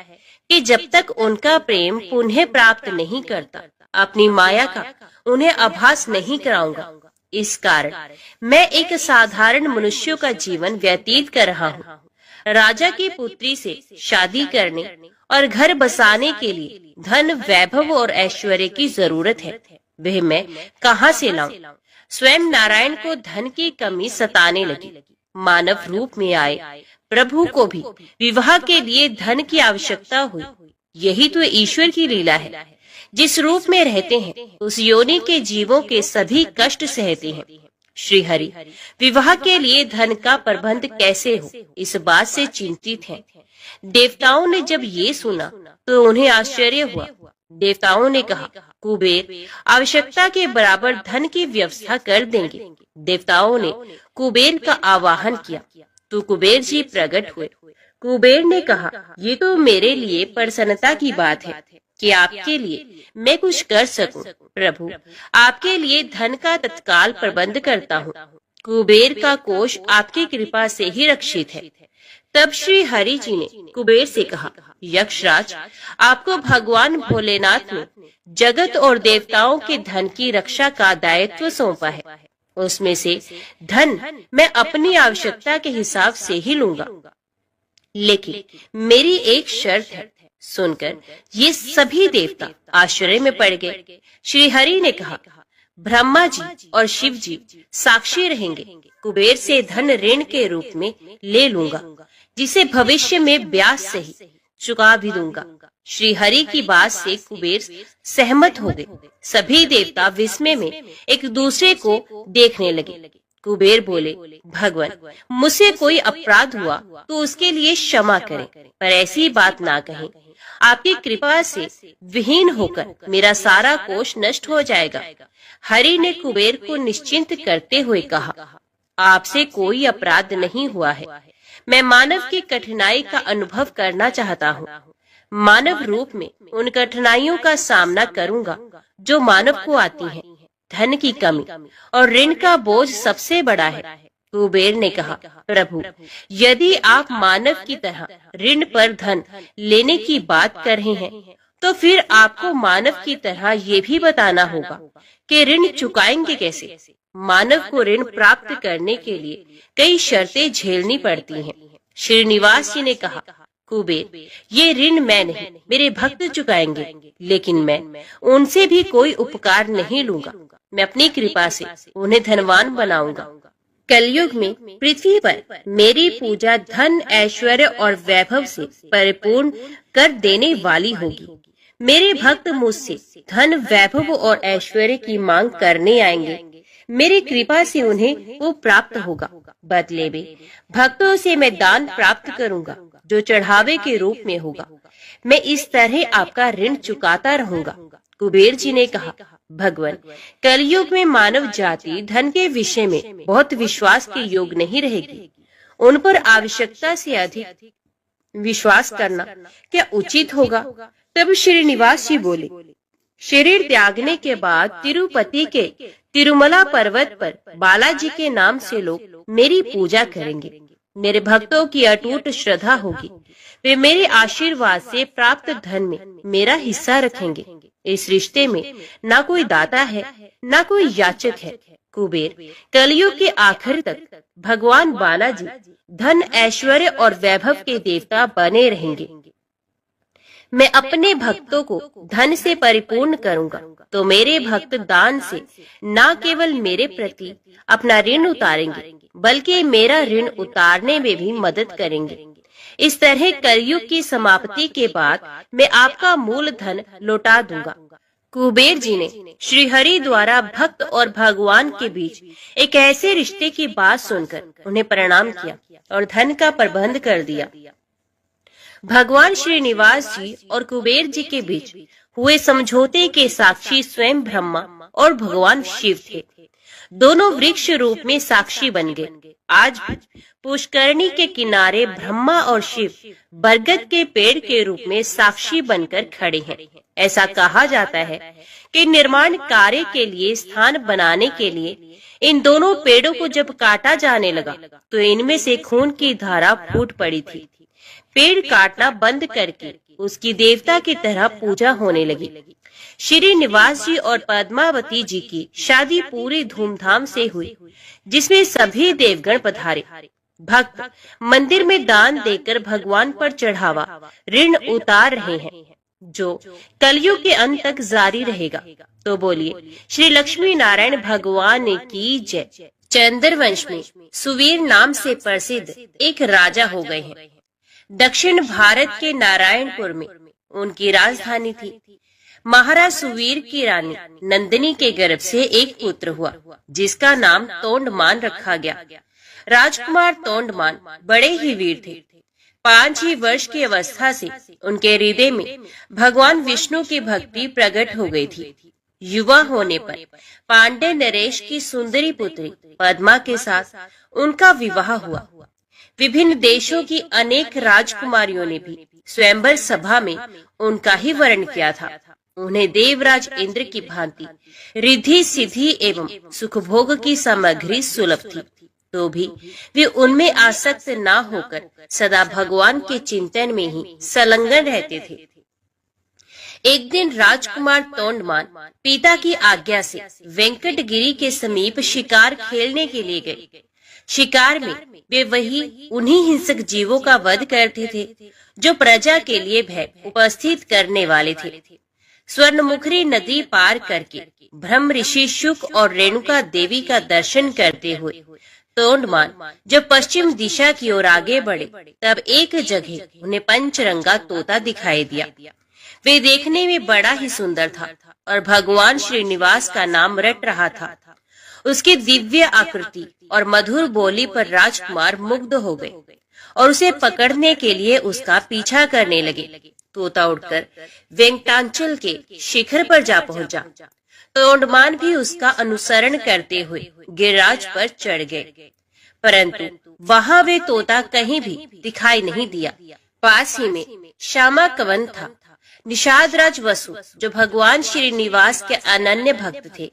कि जब तक उनका प्रेम पुनः प्राप्त नहीं करता, अपनी माया का उन्हें आभास नहीं कराऊंगा। इस कारण मैं एक साधारण मनुष्य का जीवन व्यतीत कर रहा हूँ। राजा की पुत्री से शादी करने और घर बसाने के लिए धन, वैभव और ऐश्वर्य की जरूरत है। वह मैं कहाँ से लाऊं? स्वयं नारायण को धन की कमी सताने लगी। मानव रूप में आए प्रभु को भी विवाह के लिए धन की आवश्यकता हुई। यही तो ईश्वर की लीला है। जिस रूप में रहते हैं उस योनि के जीवों के सभी कष्ट सहते हैं। श्री हरि विवाह के लिए धन का प्रबंध कैसे हो, इस बात से चिंतित हैं। देवताओं ने जब ये सुना तो उन्हें आश्चर्य हुआ। देवताओं ने कहा, कुबेर आवश्यकता के बराबर धन की व्यवस्था कर देंगे। देवताओं ने कुबेर का आवाहन किया तो कुबेर जी प्रकट हुए। कुबेर ने कहा, ये तो मेरे लिए प्रसन्नता की बात है कि आपके लिए मैं कुछ कर सकूं। प्रभु, आपके लिए धन का तत्काल प्रबंध करता हूँ। कुबेर का कोष आपकी कृपा से ही रक्षित है। तब श्री हरि जी ने कुबेर से कहा, यक्षराज, आपको भगवान भोलेनाथ ने जगत और देवताओं के धन की रक्षा का दायित्व सौंपा है। उसमें से धन मैं अपनी आवश्यकता के हिसाब से ही लूंगा, लेकिन मेरी एक शर्त है। सुनकर ये सभी देवता आश्चर्य में पड़ गए। श्री हरि ने कहा, ब्रह्मा जी और शिव जी साक्षी रहेंगे। कुबेर से धन ऋण के रूप में ले लूंगा, जिसे भविष्य में ब्याज सही चुका भी दूंगा। श्री हरि की बात से कुबेर सहमत हो गए। सभी देवता विस्मय में एक दूसरे को देखने लगे। कुबेर बोले, भगवान, मुझसे कोई अपराध हुआ तो उसके लिए क्षमा करें, पर ऐसी बात ना कहें। आपकी कृपा से विहीन होकर मेरा सारा कोष नष्ट हो जाएगा। हरि ने कुबेर को निश्चिंत करते हुए कहा, आपसे कोई अपराध नहीं हुआ है। मैं मानव की कठिनाई का अनुभव करना चाहता हूँ। मानव रूप में उन कठिनाइयों का सामना करूंगा जो मानव को आती हैं। धन की कमी और ऋण का बोझ सबसे बड़ा है। कुबेर ने कहा, प्रभु, यदि आप मानव की तरह ऋण पर धन लेने की बात कर रहे हैं, तो फिर आपको मानव की तरह ये भी बताना होगा कि ऋण चुकाएंगे कैसे। मानव को ऋण प्राप्त करने के लिए कई शर्तें झेलनी पड़ती हैं। श्रीनिवास जी ने कहा, कुबेर, ये ऋण मैं नहीं, मेरे भक्त चुकाएंगे, लेकिन मैं उनसे भी कोई उपकार नहीं लूंगा। मैं अपनी कृपा से उन्हें धनवान बनाऊंगा। कलयुग में पृथ्वी पर मेरी पूजा धन, ऐश्वर्य और वैभव से परिपूर्ण कर देने वाली होगी। मेरे भक्त मुझसे धन, वैभव और ऐश्वर्य की मांग करने आएंगे। मेरी कृपा से उन्हें वो प्राप्त होगा। बदले में भक्तों से मैं दान प्राप्त करूंगा जो चढ़ावे के रूप में होगा। मैं इस तरह आपका ऋण चुकाता रहूंगा। कुबेर जी ने कहा, भगवान, कलयुग में मानव जाति धन के विषय में बहुत विश्वास के योग नहीं रहेगी। उन पर आवश्यकता से अधिक विश्वास करना क्या उचित होगा? तब श्रीनिवास जी बोले, शरीर त्यागने के बाद तिरुपति के तिरुमला पर्वत पर बालाजी के नाम से लोग मेरी पूजा करेंगे। मेरे भक्तों की अटूट श्रद्धा होगी। वे मेरे आशीर्वाद से प्राप्त धन में मेरा हिस्सा रखेंगे। इस रिश्ते में ना कोई दाता है, ना कोई याचक है। कुबेर, कलयुग के आखिर तक भगवान बालाजी धन, ऐश्वर्य और वैभव के देवता बने रहेंगे। मैं अपने भक्तों को धन से परिपूर्ण करूंगा, तो मेरे भक्त दान से न केवल मेरे प्रति अपना ऋण उतारेंगे, बल्कि मेरा ऋण उतारने में भी मदद करेंगे। इस तरह कलयुग की समाप्ति के बाद मैं आपका मूल धन लौटा दूंगा। कुबेर जी ने श्रीहरि द्वारा भक्त और भगवान के बीच एक ऐसे रिश्ते की बात सुनकर उन्हें प्रणाम किया और धन का प्रबंध कर दिया। भगवान श्रीनिवास जी और कुबेर जी के बीच हुए समझौते के साक्षी स्वयं ब्रह्मा और भगवान शिव थे। दोनों वृक्ष रूप में साक्षी बन गए। आज भी पुष्करणी के किनारे ब्रह्मा और शिव बरगद के पेड़ के रूप में साक्षी बनकर खड़े हैं। ऐसा कहा जाता है कि निर्माण कार्य के लिए स्थान बनाने के लिए इन दोनों पेड़ों को जब काटा जाने लगा तो इनमें से खून की धारा फूट पड़ी थी। पेड़ काटना बंद करके उसकी देवता की तरह पूजा होने लगी। श्रीनिवास जी और पद्मावती जी की शादी पूरी धूमधाम से हुई, जिसमें सभी देवगण पधारे। भक्त मंदिर में दान देकर भगवान पर चढ़ावा ऋण उतार रहे हैं, जो कलयुग के अंत तक जारी रहेगा। तो बोलिए, श्री लक्ष्मी नारायण भगवान की जय। चंद्रवंश में सुवीर नाम से प्रसिद्ध एक राजा हो गए हैं। दक्षिण भारत के नारायणपुर में उनकी राजधानी थी। महाराज सुवीर की रानी नंदिनी के गर्भ से एक पुत्र हुआ, जिसका नाम तोंडमान रखा गया। राजकुमार तोंडमान बड़े ही वीर थे। 5 ही वर्ष की अवस्था से उनके हृदय में भगवान विष्णु की भक्ति प्रकट हो गई थी। युवा होने पर पांडे नरेश की सुंदरी पुत्री पद्मा के साथ उनका विवाह हुआ। विभिन्न देशों की अनेक राजकुमारियों ने भी स्वयंवर सभा में उनका ही वर्ण किया था। उन्हें देवराज इंद्र की भांति रिद्धि सिद्धि एवं सुखभोग की सामग्री सुलभ थी, तो भी वे उनमें आसक्त न होकर सदा भगवान के चिंतन में ही संलग्न रहते थे। एक दिन राजकुमार तोंडमान पिता की आज्ञा से वेंकटगिरी के समीप शिकार खेलने के लिए गए। शिकार में वे वही उन्हीं हिंसक जीवों का वध करते थे जो प्रजा के लिए भय उपस्थित करने वाले थे। स्वर्णमुखरी नदी पार करके ब्रह्म ऋषि शुक और रेणुका देवी का दर्शन करते हुए तोंडमान जब पश्चिम दिशा की ओर आगे बढ़े, तब एक जगह उन्हें पंचरंगा तोता दिखाई दिया। वे देखने में बड़ा ही सुंदर था और भगवान श्रीनिवास का नाम रट रहा था। उसकी दिव्य आकृति और मधुर बोली पर राजकुमार मुग्ध हो गए और उसे पकड़ने के लिए उसका पीछा करने लगे। तोता उड़कर वेंकटाचल के शिखर पर जा पहुंचा। तोंडमान भी उसका अनुसरण करते हुए गिरिराज पर चढ़ गए। परंतु वहाँ वे तोता कहीं भी दिखाई नहीं दिया। पास ही में श्यामा कवन था। निषाद राज वसु, जो भगवान श्रीनिवास के अनन्य भक्त थे,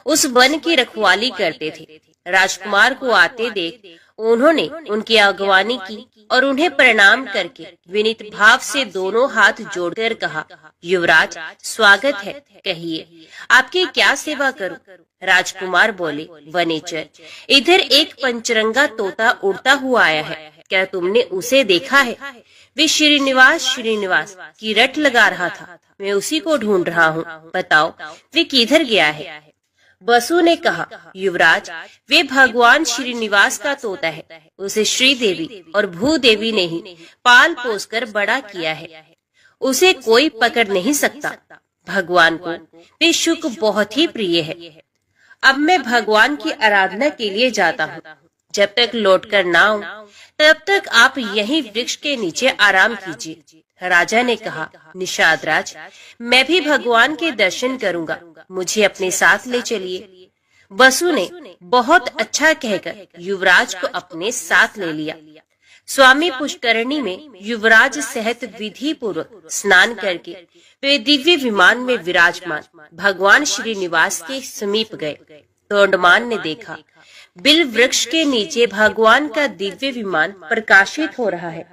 उस वन की रखवाली करते थे। राजकुमार को आते देख उन्होंने उनकी अगवानी की और उन्हें प्रणाम करके विनीत भाव से दोनों हाथ जोड़कर कहा, युवराज स्वागत है, कहिए आपकी क्या सेवा करूं? राजकुमार बोले, वनेचर, इधर एक पंचरंगा तोता उड़ता हुआ आया है, क्या तुमने उसे देखा है? वे श्रीनिवास की रट लगा रहा था, मैं उसी को ढूंढ रहा हूँ, बताओ वे किधर गया है? बसु ने कहा, युवराज वे भगवान श्रीनिवास का तोता है, उसे श्रीदेवी और भूदेवी ने ही पाल पोस कर बड़ा किया है, उसे कोई पकड़ नहीं सकता। भगवान को वे शुक बहुत ही प्रिय है। अब मैं भगवान की आराधना के लिए जाता हूँ, जब तक लौटकर ना आऊं तब तक आप यहीं वृक्ष के नीचे आराम कीजिए। राजा ने कहा, निषाद राज, मैं भी भगवान के दर्शन करूंगा, मुझे अपने साथ ले चलिए। बसु ने बहुत अच्छा कहकर युवराज को अपने साथ ले लिया। स्वामी पुष्करणी में युवराज सहित विधि पूर्वक स्नान करके वे दिव्य विमान में विराजमान भगवान श्रीनिवास के समीप गए। तोंडमान ने देखा, बिल वृक्ष के नीचे भगवान का दिव्य विमान प्रकाशित हो रहा है,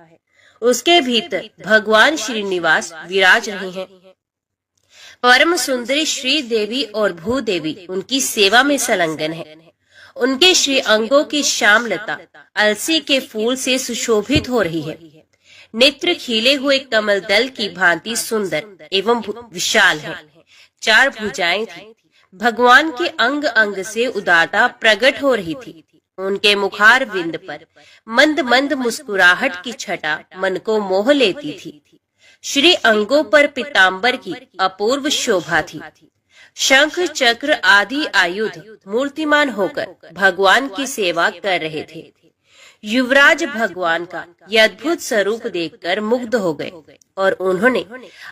उसके भीतर भगवान श्रीनिवास विराज रहे हैं। परम सुंदरी श्री देवी और भूदेवी उनकी सेवा में संलग्न है। उनके श्री अंगों की श्यामलता अलसी के फूल से सुशोभित हो रही है। नेत्र खिले हुए कमल दल की भांति सुंदर एवं विशाल है। 4 भुजाएं थी। भगवान के अंग अंग से उदारता प्रकट हो रही थी। उनके मुखार विंद पर मंद मंद मुस्कुराहट की छटा मन को मोह लेती थी। श्री अंगों पर पीताम्बर की अपूर्व शोभा थी। शंख चक्र आदि आयुध मूर्तिमान होकर भगवान की सेवा कर रहे थे। युवराज भगवान का यह अद्भुत स्वरूप देखकर मुग्ध हो गए और उन्होंने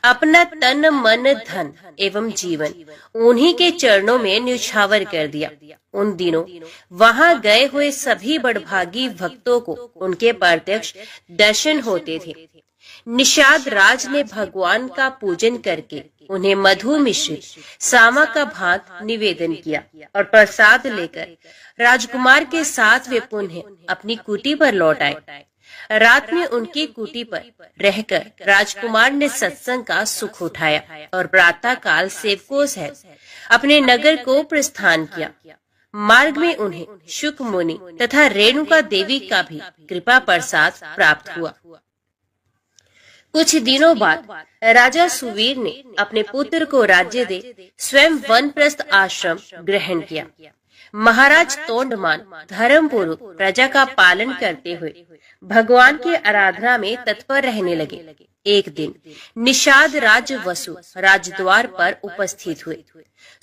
अपना तन मन धन एवं जीवन उन्हीं के चरणों में न्यौछावर कर दिया। उन दिनों वहां गए हुए सभी बड़भागी भक्तों को उनके प्रत्यक्ष दर्शन होते थे। निषाद राज ने भगवान का पूजन करके उन्हें मधु मिश्रित सामा का भात निवेदन किया और प्रसाद लेकर राजकुमार के साथ वे पुनः अपनी कुटी पर लौट आए। रात में उनकी कुटी पर रहकर राजकुमार ने सत्संग का सुख उठाया और प्रातः काल सेवकों सहित अपने नगर को प्रस्थान किया। मार्ग में उन्हें शुक मुनि तथा रेणुका देवी का भी कृपा प्रसाद प्राप्त हुआ। कुछ दिनों बाद राजा सुवीर ने अपने पुत्र को राज्य दे स्वयं वनप्रस्थ आश्रम ग्रहण किया। महाराज तोंडमान धर्मपूर्वक प्रजा का पालन करते हुए भगवान की आराधना में तत्पर रहने लगे। एक दिन निषाद राज वसु राजद्वार पर उपस्थित हुए।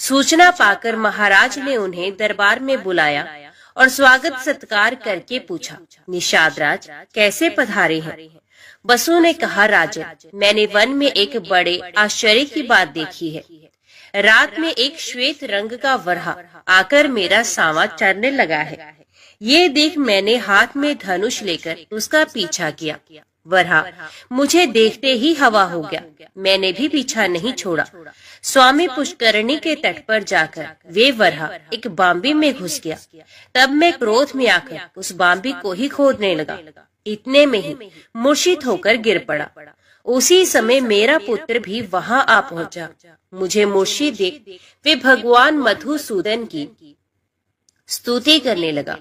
सूचना पाकर महाराज ने उन्हें दरबार में बुलाया और स्वागत सत्कार करके पूछा, निषाद राज कैसे पधारे हैं? बसु ने कहा, राजन, मैंने वन में एक बड़े आश्चर्य की बात देखी है। रात में एक श्वेत रंग का वरहा आकर मेरा सावा चरने लगा है। ये देख मैंने हाथ में धनुष लेकर उसका पीछा किया। वरहा मुझे देखते ही हवा हो गया। मैंने भी पीछा नहीं छोड़ा। स्वामी पुष्करणी के तट पर जाकर वे वरहा एक बांबी में घुस गया। तब मैं क्रोध में आकर उस बांबी को ही खोदने लगा। इतने में ही मूर्छित होकर गिर पड़ा। उसी समय मेरा पुत्र भी वहां आ पहुंचा। मुझे मूर्छित देख वे भगवान मधुसूदन की स्तुति करने लगा।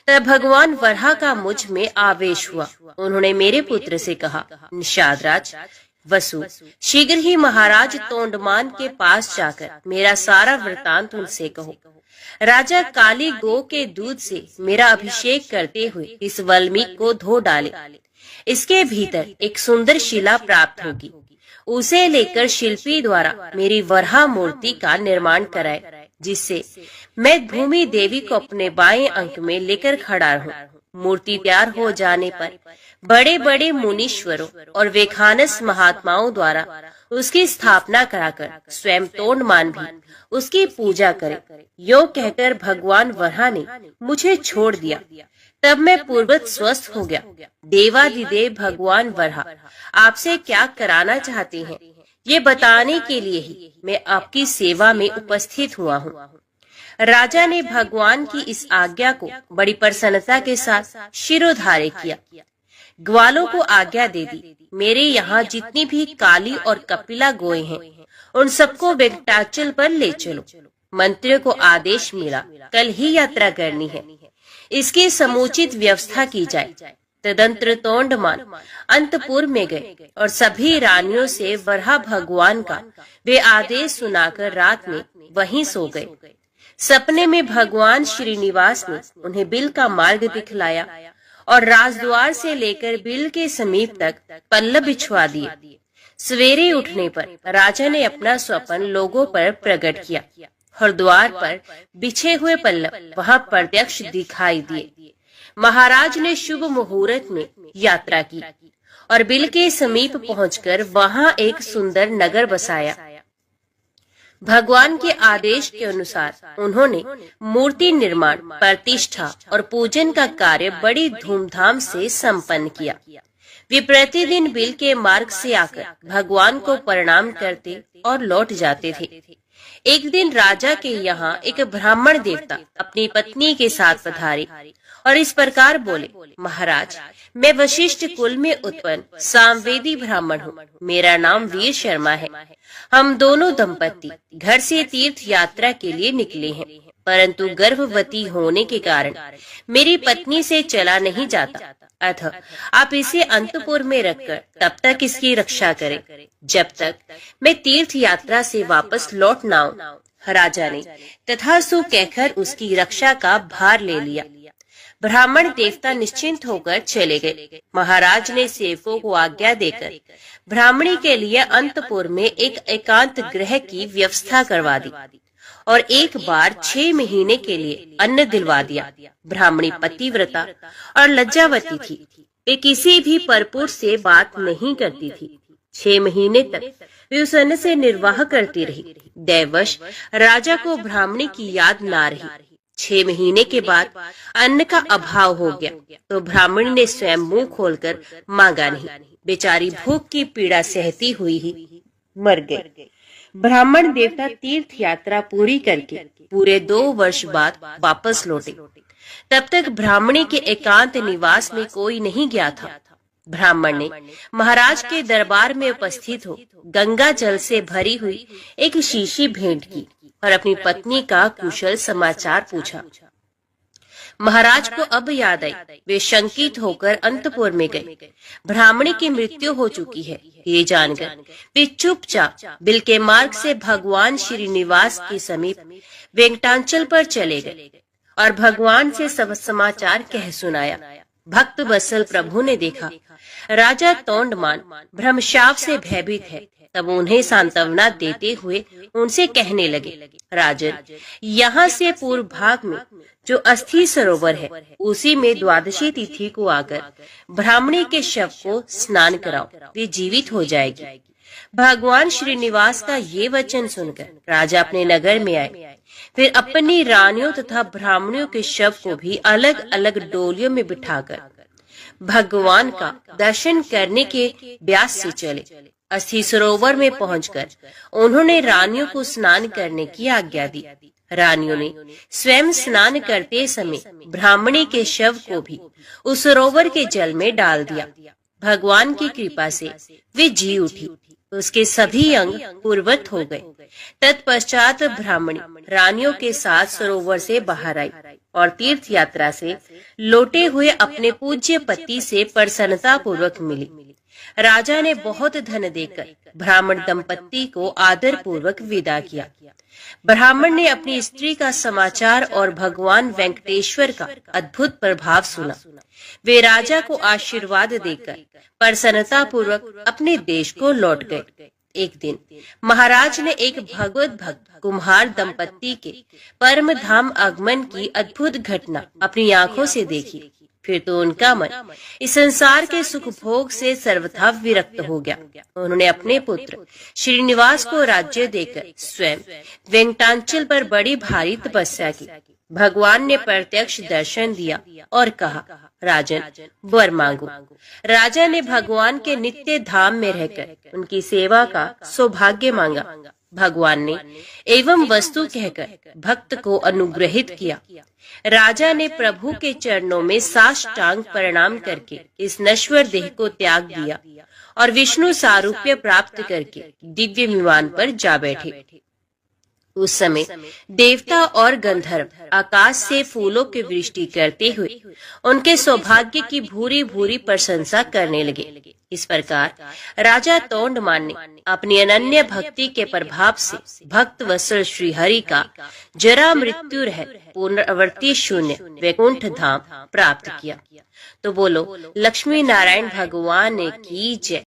तब भगवान वरहा का मुझ में आवेश हुआ। उन्होंने मेरे पुत्र से कहा, निषाद राज वसु, शीघ्र ही महाराज तोंडमान के पास जाकर मेरा सारा वृतांत उनसे कहो। राजा काली गौ के दूध से मेरा अभिषेक करते हुए इस वल्मीक को धो डाले। इसके भीतर एक सुंदर शिला प्राप्त होगी। उसे लेकर शिल्पी द्वारा मेरी वरहा मूर्ति का निर्माण कराए, जिससे मैं भूमि देवी को अपने बाएं अंक में लेकर खड़ा रहूं। मूर्ति तैयार हो जाने पर बड़े बड़े मुनीश्वरों और वेखानस महात्माओं द्वारा उसकी स्थापना कराकर स्वयं तोंडमान भी उसकी पूजा करे। यो कहकर भगवान वरहा ने मुझे छोड़ दिया। तब मैं पूर्वत स्वस्थ हो गया। देवाधिदेव भगवान वराह आपसे क्या कराना चाहते हैं, ये बताने के लिए ही मैं आपकी सेवा में उपस्थित हुआ हूँ। राजा ने भगवान की इस आज्ञा को बड़ी प्रसन्नता के साथ शिरोधार्य किया। ग्वालों को आज्ञा दे दी, मेरे यहाँ जितनी भी काली और कपिला गोए हैं उन सबको वेंकटाचल पर ले चलो। मंत्रियों को आदेश मिला, कल ही यात्रा करनी है, इसकी समुचित व्यवस्था की जाए। तदंतर तोंडमान अंतपुर में गए और सभी रानियों से वराह भगवान का वे आदेश सुनाकर रात में वहीं सो गए। सपने में भगवान श्रीनिवास ने उन्हें बिल का मार्ग दिखलाया और राजद्वार से लेकर बिल के समीप तक पल्लव बिछवा दिए। सवेरे उठने पर राजा ने अपना स्वप्न लोगों पर प्रकट किया और द्वार पर बिछे हुए पल्लव वहां प्रत्यक्ष दिखाई दिए। महाराज ने शुभ मुहूर्त में यात्रा की और बिल के समीप पहुंचकर वहां एक सुंदर नगर बसाया। भगवान के आदेश के अनुसार उन्होंने मूर्ति निर्माण, प्रतिष्ठा और पूजन का कार्य बड़ी धूमधाम से संपन्न किया। वे प्रतिदिन बिल के मार्ग से आकर भगवान को प्रणाम करते और लौट जाते थे। एक दिन राजा के यहाँ एक ब्राह्मण देवता अपनी पत्नी के साथ पधारे और इस प्रकार बोले, महाराज, मैं वशिष्ठ कुल में उत्पन्न सामवेदी ब्राह्मण हूँ। मेरा नाम वीर शर्मा है। हम दोनों दंपत्ति घर से तीर्थ यात्रा के लिए निकले हैं, परंतु गर्भवती होने के कारण मेरी पत्नी से चला नहीं जाता। अतः आप इसे अंतपुर में रखकर तब तक इसकी रक्षा करें जब तक मैं तीर्थ यात्रा से वापस लौट न आऊं। राजा ने तथास्तु कहकर उसकी रक्षा का भार ले लिया। ब्राह्मण देवता निश्चिंत होकर चले गए। महाराज ने सेवकों को आज्ञा देकर ब्राह्मणी के लिए अंतपुर में एक एकांत गृह की व्यवस्था करवा दी और एक बार 6 महीने के लिए अन्न दिलवा दिया। ब्राह्मणी पतिव्रता और लज्जावती थी। वे किसी भी परपुरुष से बात नहीं करती थी। 6 महीने तक वे उस अन्न से निर्वाह करती रही। दैवश राजा को ब्राह्मणी की याद ना रही। 6 महीने के बाद अन्न का अभाव हो गया तो ब्राह्मणी ने स्वयं मुंह खोलकर मांगा नहीं। बेचारी भूख की पीड़ा सहती हुई ही मर गई। ब्राह्मण देवता तीर्थ यात्रा पूरी करके पूरे 2 वर्ष बाद वापस लौटे। तब तक ब्राह्मणी के एकांत निवास में कोई नहीं गया था। ब्राह्मण ने महाराज के दरबार में उपस्थित हो गंगा जल से भरी हुई एक शीशी भेंट की और अपनी पत्नी का कुशल समाचार पूछा। महाराज को अब याद आई। वे शंकित होकर अंतपुर में गए। ब्राह्मणी की मृत्यु हो चुकी है ये जानकर वे चुपचाप बिल के मार्ग से भगवान श्रीनिवास के समीप वेंकटाचल पर चले गए और भगवान से सब समाचार कह सुनाया। भक्त वत्सल प्रभु ने देखा राजा तोंडमान भ्रमशाप से भयभीत है। तब उन्हें सांत्वना देते हुए उनसे कहने लगे, राजन, यहाँ से पूर्व भाग में जो अस्थि सरोवर है उसी में द्वादशी तिथि को आकर ब्राह्मणी के शव को स्नान कराओ, वे जीवित हो जाएगी। भगवान श्रीनिवास का ये वचन सुनकर राजा अपने नगर में आए। फिर अपनी रानियों तथा ब्राह्मणियों के शव को भी अलग अलग डोलियों में बिठाकर भगवान का दर्शन करने के व्यास से चले। अस्थि सरोवर में पहुंचकर उन्होंने रानियों को स्नान करने की आज्ञा दी। रानियों ने स्वयं स्नान करते समय ब्राह्मणी के शव को भी उस सरोवर के जल में डाल दिया। भगवान की कृपा से वे जी उठी। उसके सभी अंग पूर्वत हो गए। तत्पश्चात ब्राह्मणी रानियों के साथ सरोवर से बाहर आई और तीर्थ यात्रा से लौटे हुए अपने पूज्य पति से प्रसन्नता पूर्वक मिली। राजा ने बहुत धन देकर ब्राह्मण दंपत्ति को आदर पूर्वक विदा किया। ब्राह्मण ने अपनी स्त्री का समाचार और भगवान वेंकटेश्वर का अद्भुत प्रभाव सुना। वे राजा को आशीर्वाद देकर प्रसन्नता पूर्वक अपने देश को लौट गए। एक दिन महाराज ने एक भगवत भक्त कुम्हार दंपत्ति के परम धाम आगमन की अद्भुत घटना अपनी आंखों से देखी। फिर तो उनका मन इस संसार के सुख भोग से सर्वथा विरक्त हो गया। उन्होंने अपने पुत्र श्रीनिवास को राज्य देकर स्वयं वेंकटाचल पर बड़ी भारी तपस्या की। भगवान ने प्रत्यक्ष दर्शन दिया और कहा, राजन, वर मांगो। राजा ने भगवान के नित्य धाम में रहकर उनकी सेवा का सौभाग्य मांगा। भगवान ने एवं वस्तु कहकर भक्त को अनुग्रहित किया। राजा ने प्रभु के चरणों में साष्टांग प्रणाम करके इस नश्वर देह को त्याग दिया और विष्णु सारूप्य प्राप्त करके दिव्य विमान पर जा बैठे। उस समय देवता और गंधर्व आकाश से फूलों की वृष्टि करते हुए उनके सौभाग्य की भूरी भूरी प्रशंसा करने लगे। इस प्रकार राजा तोंडमान ने अपनी अनन्य भक्ति के प्रभाव से भक्त वत्सल श्री हरि का जरा मृत्यु रहित पुनरावृत्ति शून्य वैकुंठ धाम प्राप्त किया। तो बोलो लक्ष्मी नारायण भगवान की जय।